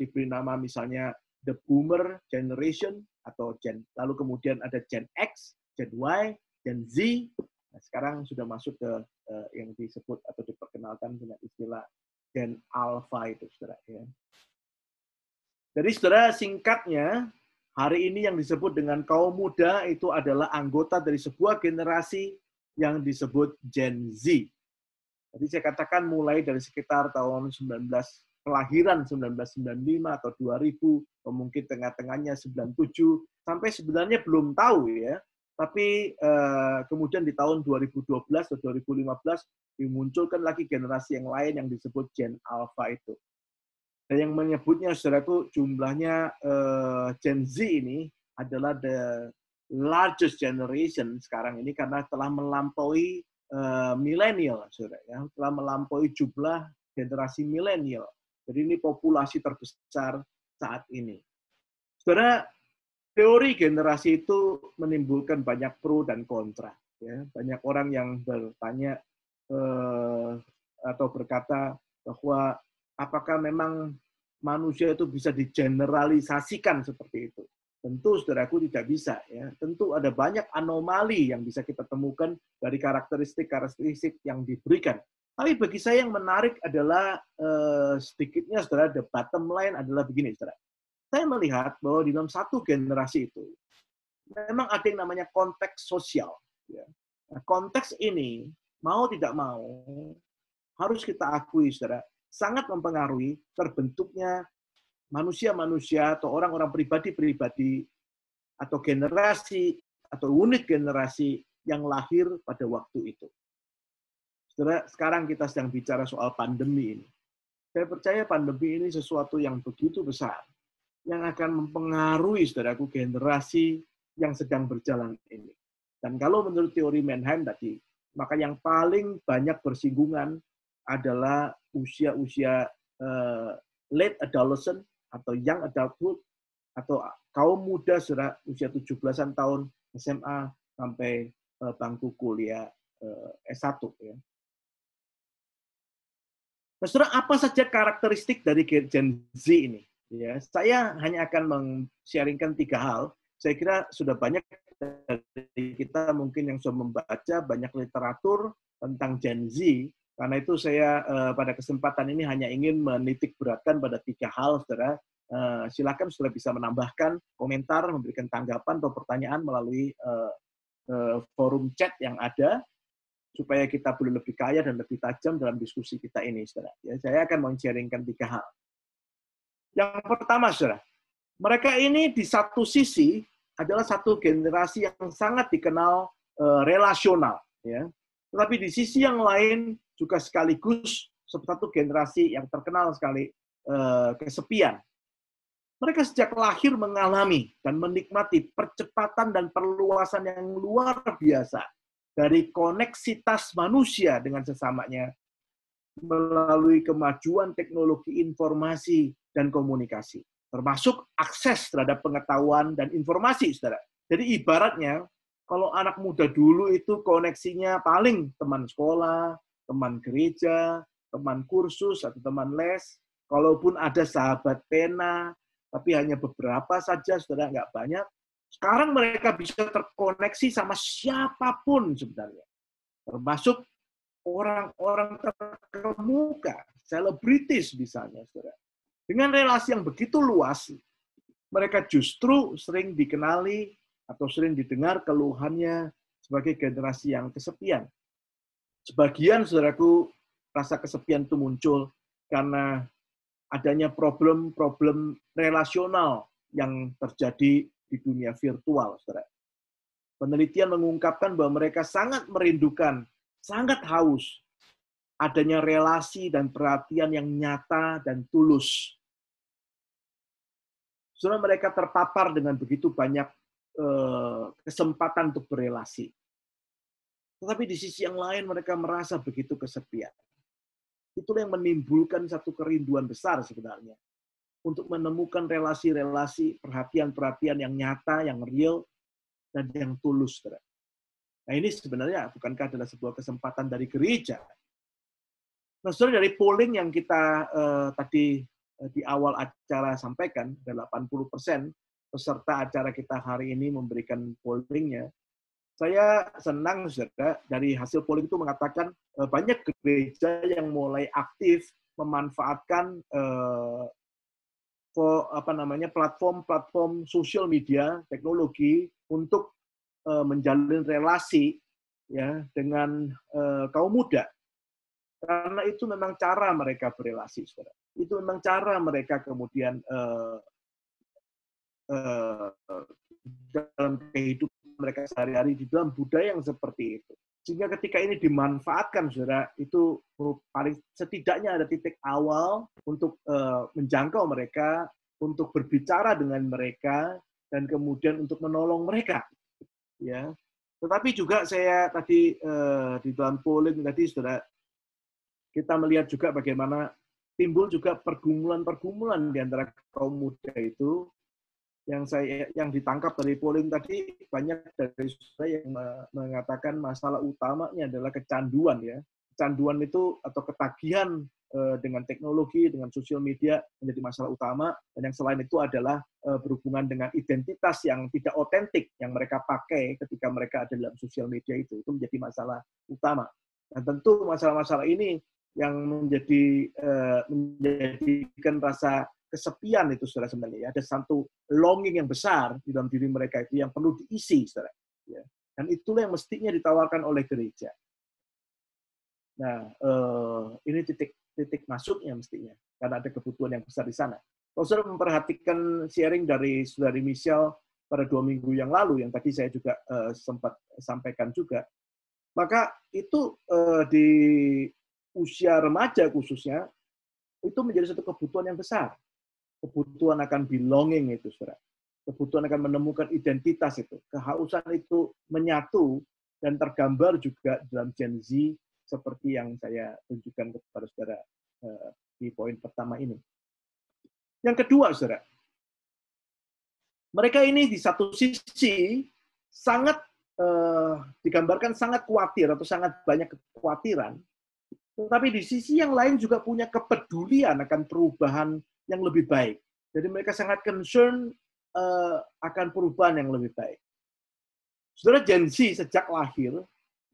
diberi nama misalnya The Boomer Generation atau Gen, lalu kemudian ada Gen X, Gen Y, Gen Z. Nah, sekarang sudah masuk ke yang disebut atau diperkenalkan dengan istilah Gen Alpha itu, saudara. Ya. Jadi, saudara, singkatnya, hari ini yang disebut dengan kaum muda itu adalah anggota dari sebuah generasi yang disebut Gen Z. Jadi saya katakan mulai dari sekitar tahun kelahiran 1995 atau 2000, atau mungkin tengah-tengahnya 97, sampai sebenarnya belum tahu ya. Tapi kemudian di tahun 2012 atau 2015 dimunculkan lagi generasi yang lain yang disebut Gen Alpha itu. Dan yang menyebutnya, saudara, itu jumlahnya Gen Z ini adalah the largest generation sekarang ini karena telah melampaui milenial, saudara, ya, telah melampaui jumlah generasi milenial. Jadi ini populasi terbesar saat ini. Saudara, teori generasi itu menimbulkan banyak pro dan kontra. Ya. Banyak orang yang bertanya atau berkata bahwa apakah memang manusia itu bisa digeneralisasikan seperti itu? Tentu, saudaraku, tidak bisa. Ya. Tentu ada banyak anomali yang bisa kita temukan dari karakteristik-karakteristik yang diberikan. Tapi bagi saya yang menarik adalah sedikitnya, saudara, the bottom line adalah begini, saudara. Saya melihat bahwa di dalam satu generasi itu memang ada yang namanya konteks sosial. Ya. Nah, konteks ini, mau tidak mau, harus kita akui, saudara, sangat mempengaruhi terbentuknya manusia-manusia atau orang-orang pribadi-pribadi atau generasi atau unit generasi yang lahir pada waktu itu. Saudara, sekarang kita sedang bicara soal pandemi ini. Saya percaya pandemi ini sesuatu yang begitu besar yang akan mempengaruhi, saudaraku, generasi yang sedang berjalan ini. Dan kalau menurut teori Mannheim tadi, maka yang paling banyak bersinggungan adalah usia-usia late adolescent atau young adulthood atau kaum muda, saudara, usia 17-an tahun SMA sampai bangku kuliah S1. Ya. Nah, saudara, apa saja karakteristik dari Gen Z ini? Ya, saya hanya akan men-sharingkan 3 hal. Saya kira sudah banyak dari kita mungkin yang sudah membaca banyak literatur tentang Gen Z. Karena itu saya pada kesempatan ini hanya ingin menitik beratkan pada 3 hal, saudara. Silakan saudara bisa menambahkan komentar, memberikan tanggapan atau pertanyaan melalui forum chat yang ada, supaya kita boleh lebih kaya dan lebih tajam dalam diskusi kita ini, saudara. Ya, saya akan men-sharingkan 3 hal. Yang pertama, saudara, mereka ini di satu sisi adalah satu generasi yang sangat dikenal relasional, ya. Tetapi di sisi yang lain juga sekaligus satu generasi yang terkenal sekali kesepian. Mereka sejak lahir mengalami dan menikmati percepatan dan perluasan yang luar biasa dari koneksitas manusia dengan sesamanya melalui kemajuan teknologi informasi dan komunikasi, termasuk akses terhadap pengetahuan dan informasi, saudara. Jadi ibaratnya, kalau anak muda dulu itu koneksinya paling teman sekolah, teman gereja, teman kursus, atau teman les. Kalaupun ada sahabat pena, tapi hanya beberapa saja, saudara, nggak banyak. Sekarang mereka bisa terkoneksi sama siapapun sebenarnya. Termasuk orang-orang terkemuka, selebritis misalnya, saudara. Dengan relasi yang begitu luas, mereka justru sering dikenali atau sering didengar keluhannya sebagai generasi yang kesepian. Sebagian, saudaraku, rasa kesepian itu muncul karena adanya problem-problem relasional yang terjadi di dunia virtual, saudara. Penelitian mengungkapkan bahwa mereka sangat merindukan, sangat haus adanya relasi dan perhatian yang nyata dan tulus. Saudara, mereka terpapar dengan begitu banyak kesempatan untuk berelasi. Tetapi di sisi yang lain mereka merasa begitu kesepian. itulah yang menimbulkan satu kerinduan besar sebenarnya untuk menemukan relasi-relasi, perhatian-perhatian yang nyata, yang real, dan yang tulus. Nah ini sebenarnya bukankah adalah sebuah kesempatan dari gereja. Nah saudara, dari polling yang kita tadi di awal acara sampaikan, 80% peserta acara kita hari ini memberikan pollingnya. Saya senang saudara, dari hasil polling itu mengatakan banyak gereja yang mulai aktif memanfaatkan platform sosial media, teknologi untuk menjalin relasi ya dengan kaum muda. Karena itu memang cara mereka berelasi, saudara. Itu memang cara mereka kemudian dalam kehidupan mereka sehari-hari di dalam budaya yang seperti itu. Sehingga ketika ini dimanfaatkan, saudara, itu paling setidaknya ada titik awal untuk menjangkau mereka, untuk berbicara dengan mereka, dan kemudian untuk menolong mereka. Ya. Tetapi juga saya tadi di dalam polling tadi, saudara, kita melihat juga bagaimana timbul juga pergumulan-pergumulan di antara kaum muda itu. Yang ditangkap dari polling tadi, banyak dari saudara yang mengatakan masalah utamanya adalah kecanduan ya. Kecanduan itu atau ketagihan dengan teknologi, dengan sosial media menjadi masalah utama, dan yang selain itu adalah berhubungan dengan identitas yang tidak otentik yang mereka pakai ketika mereka ada dalam sosial media itu menjadi masalah utama. Dan tentu masalah-masalah ini yang menjadikan rasa kesepian itu, saudara, sebenarnya ada satu longing yang besar di dalam diri mereka itu yang perlu diisi, saudara. Ya. Dan itulah yang mestinya ditawarkan oleh gereja. Nah, ini titik masuknya mestinya, karena ada kebutuhan yang besar di sana. Kalau saudara memperhatikan sharing dari saudari Michelle pada 2 minggu yang lalu, yang tadi saya juga sempat sampaikan juga, maka itu di usia remaja khususnya, itu menjadi satu kebutuhan yang besar. Kebutuhan akan belonging itu, saudara. Kebutuhan akan menemukan identitas itu. Kehausan itu menyatu dan tergambar juga dalam Gen Z seperti yang saya tunjukkan kepada saudara di poin pertama ini. Yang kedua, saudara, mereka ini di satu sisi sangat digambarkan sangat khawatir atau sangat banyak kekhawatiran, tetapi di sisi yang lain juga punya kepedulian akan perubahan yang lebih baik. Jadi mereka sangat concern akan perubahan yang lebih baik. Saudara, Gen Z sejak lahir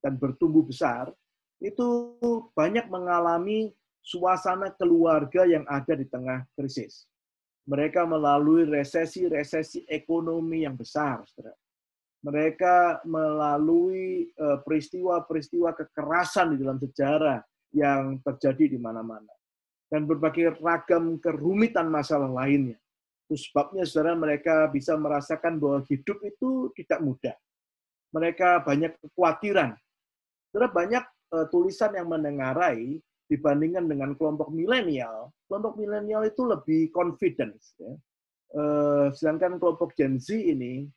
dan bertumbuh besar, itu banyak mengalami suasana keluarga yang ada di tengah krisis. Mereka melalui resesi ekonomi yang besar, saudara. Mereka melalui peristiwa-peristiwa kekerasan di dalam sejarah yang terjadi di mana-mana. Dan berbagai ragam kerumitan masalah lainnya. Itu sebabnya, saudara, mereka bisa merasakan bahwa hidup itu tidak mudah. Mereka banyak kekhawatiran. Saudara, banyak tulisan yang menengarai dibandingkan dengan kelompok milenial. Kelompok milenial itu lebih confidence. Ya. Sedangkan kelompok Gen Z ini,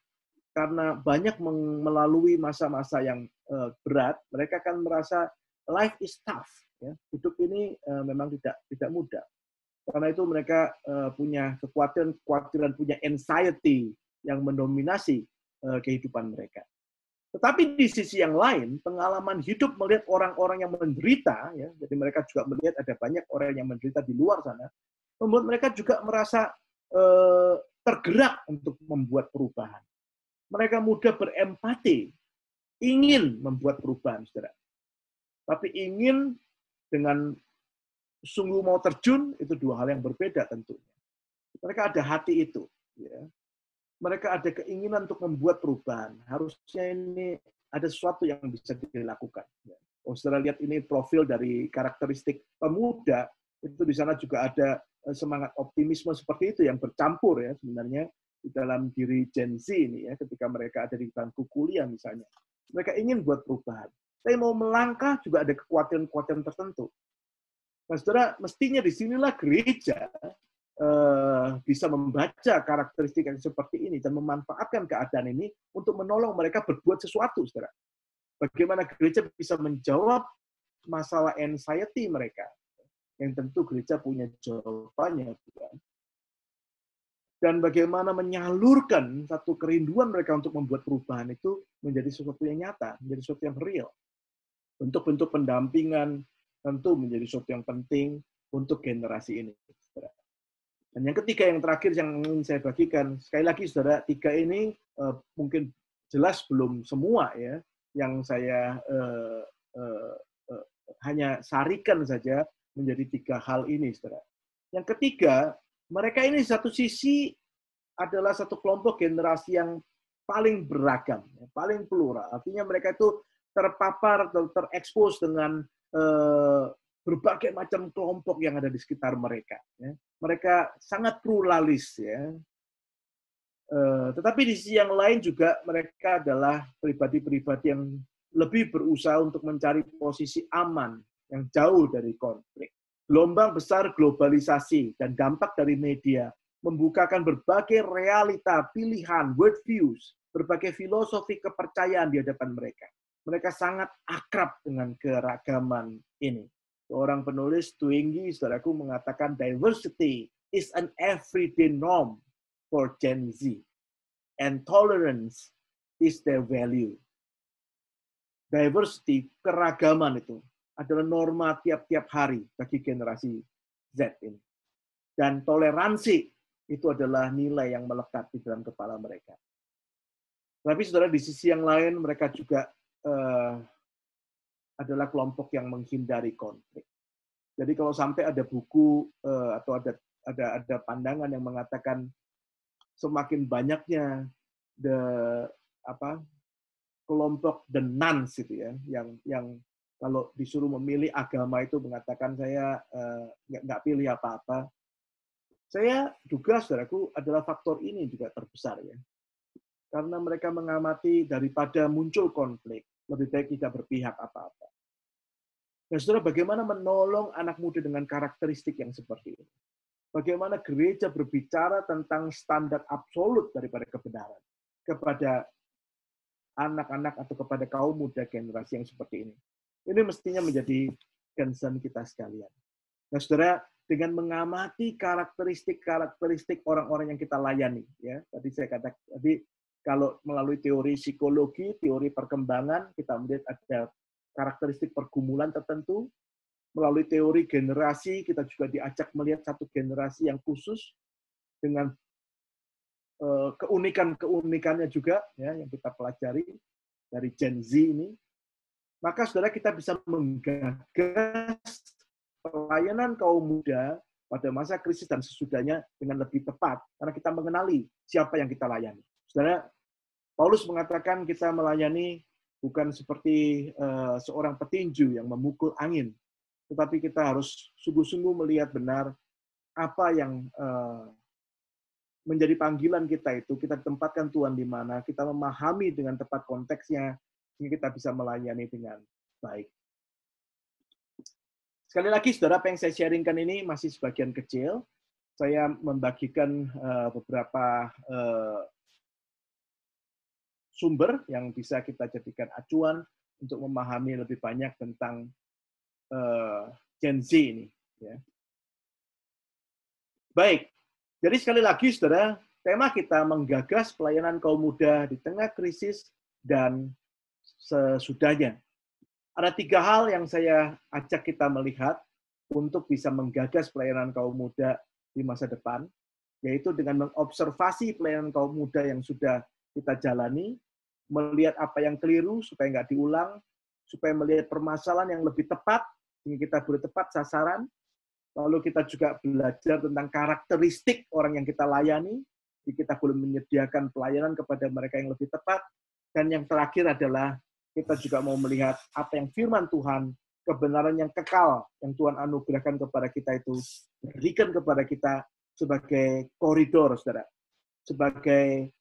karena banyak melalui masa-masa yang berat, mereka akan merasa life is tough. Ya. Hidup ini memang tidak mudah. Karena itu mereka punya kekhawatiran, punya anxiety yang mendominasi kehidupan mereka. Tetapi di sisi yang lain, pengalaman hidup melihat orang-orang yang menderita, ya, jadi mereka juga melihat ada banyak orang yang menderita di luar sana, membuat mereka juga merasa tergerak untuk membuat perubahan. Mereka mudah berempati, ingin membuat perubahan, saudara. Tapi ingin dengan sungguh mau terjun, itu dua hal yang berbeda tentunya. Mereka ada hati itu. Ya. Mereka ada keinginan untuk membuat perubahan. Harusnya ini ada sesuatu yang bisa dilakukan. Ya. Kalau saudara lihat ini profil dari karakteristik pemuda, itu di sana juga ada semangat optimisme seperti itu yang bercampur ya sebenarnya di dalam diri Gen Z ini ya, ketika mereka ada di bangku kuliah misalnya. Mereka ingin buat perubahan. Tapi mau melangkah juga ada kekhawatiran-kekhawatiran tertentu. Nah, saudara, mestinya di sinilah gereja bisa membaca karakteristik yang seperti ini dan memanfaatkan keadaan ini untuk menolong mereka berbuat sesuatu, saudara. Bagaimana gereja bisa menjawab masalah anxiety mereka, yang tentu gereja punya jawabannya, bukan? Dan bagaimana menyalurkan satu kerinduan mereka untuk membuat perubahan itu menjadi sesuatu yang nyata, menjadi sesuatu yang real. Bentuk-bentuk pendampingan tentu menjadi sesuatu yang penting untuk generasi ini. Dan yang ketiga, yang terakhir yang ingin saya bagikan, sekali lagi saudara, 3 ini mungkin jelas belum semua ya, yang saya hanya sarikan saja menjadi 3 hal ini, saudara. Yang ketiga, mereka ini satu sisi adalah satu kelompok generasi yang paling beragam, paling plural. Artinya mereka itu terpapar atau terekspos dengan berbagai macam kelompok yang ada di sekitar mereka. Ya. Mereka sangat pluralis, ya. Tetapi di sisi yang lain juga mereka adalah pribadi-pribadi yang lebih berusaha untuk mencari posisi aman yang jauh dari konflik. Gelombang besar globalisasi dan dampak dari media membukakan berbagai realita, pilihan, worldviews, berbagai filosofi kepercayaan di hadapan mereka. Mereka sangat akrab dengan keragaman ini. Seorang penulis Twiggy, saudaraku, mengatakan diversity is an everyday norm for Gen Z, and tolerance is their value. Diversity, keragaman itu adalah norma tiap-tiap hari bagi generasi Z ini. Dan toleransi itu adalah nilai yang melekat di dalam kepala mereka. Tapi saudara, di sisi yang lain mereka juga adalah kelompok yang menghindari konflik. Jadi kalau sampai ada buku atau ada pandangan yang mengatakan semakin banyaknya kelompok the nuns itu ya, yang kalau disuruh memilih agama itu mengatakan saya nggak pilih apa-apa. Saya duga, saudaraku, adalah faktor ini juga terbesar ya. Karena mereka mengamati daripada muncul konflik, lebih baik tidak berpihak apa-apa. Dan saudara, bagaimana menolong anak muda dengan karakteristik yang seperti ini? Bagaimana gereja berbicara tentang standar absolut daripada kebenaran kepada anak-anak atau kepada kaum muda generasi yang seperti ini? Ini mestinya menjadi concern kita sekalian. Nah, saudara, dengan mengamati karakteristik orang-orang yang kita layani, ya, tadi saya katakan, kalau melalui teori psikologi, teori perkembangan, kita melihat ada karakteristik pergumulan tertentu. Melalui teori generasi, kita juga diajak melihat satu generasi yang khusus dengan keunikan-keunikannya juga, ya, yang kita pelajari dari Gen Z ini. Maka saudara, kita bisa menggagas pelayanan kaum muda pada masa krisis dan sesudahnya dengan lebih tepat, karena kita mengenali siapa yang kita layani. Saudara, Paulus mengatakan kita melayani bukan seperti seorang petinju yang memukul angin, tetapi kita harus sungguh-sungguh melihat benar apa yang menjadi panggilan kita itu. Kita tempatkan Tuhan di mana, kita memahami dengan tepat konteksnya, sehingga kita bisa melayani dengan baik. Sekali lagi, saudara, apa yang saya sharingkan ini masih sebagian kecil. Saya membagikan beberapa sumber yang bisa kita jadikan acuan untuk memahami lebih banyak tentang Gen Z ini. Ya. Baik, jadi sekali lagi, saudara, tema kita menggagas pelayanan kaum muda di tengah krisis dan sesudahnya. Ada 3 hal yang saya ajak kita melihat untuk bisa menggagas pelayanan kaum muda di masa depan, yaitu dengan mengobservasi pelayanan kaum muda yang sudah kita jalani, melihat apa yang keliru supaya nggak diulang, supaya melihat permasalahan yang lebih tepat, sehingga kita boleh tepat sasaran. Lalu kita juga belajar tentang karakteristik orang yang kita layani, jadi kita boleh menyediakan pelayanan kepada mereka yang lebih tepat. Dan yang terakhir adalah kita juga mau melihat apa yang firman Tuhan, kebenaran yang kekal yang Tuhan anugerahkan kepada kita itu berikan kepada kita sebagai koridor, saudara, sebagai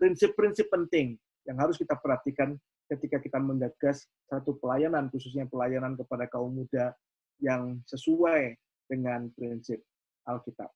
prinsip-prinsip penting yang harus kita perhatikan ketika kita menggagas satu pelayanan, khususnya pelayanan kepada kaum muda yang sesuai dengan prinsip Alkitab.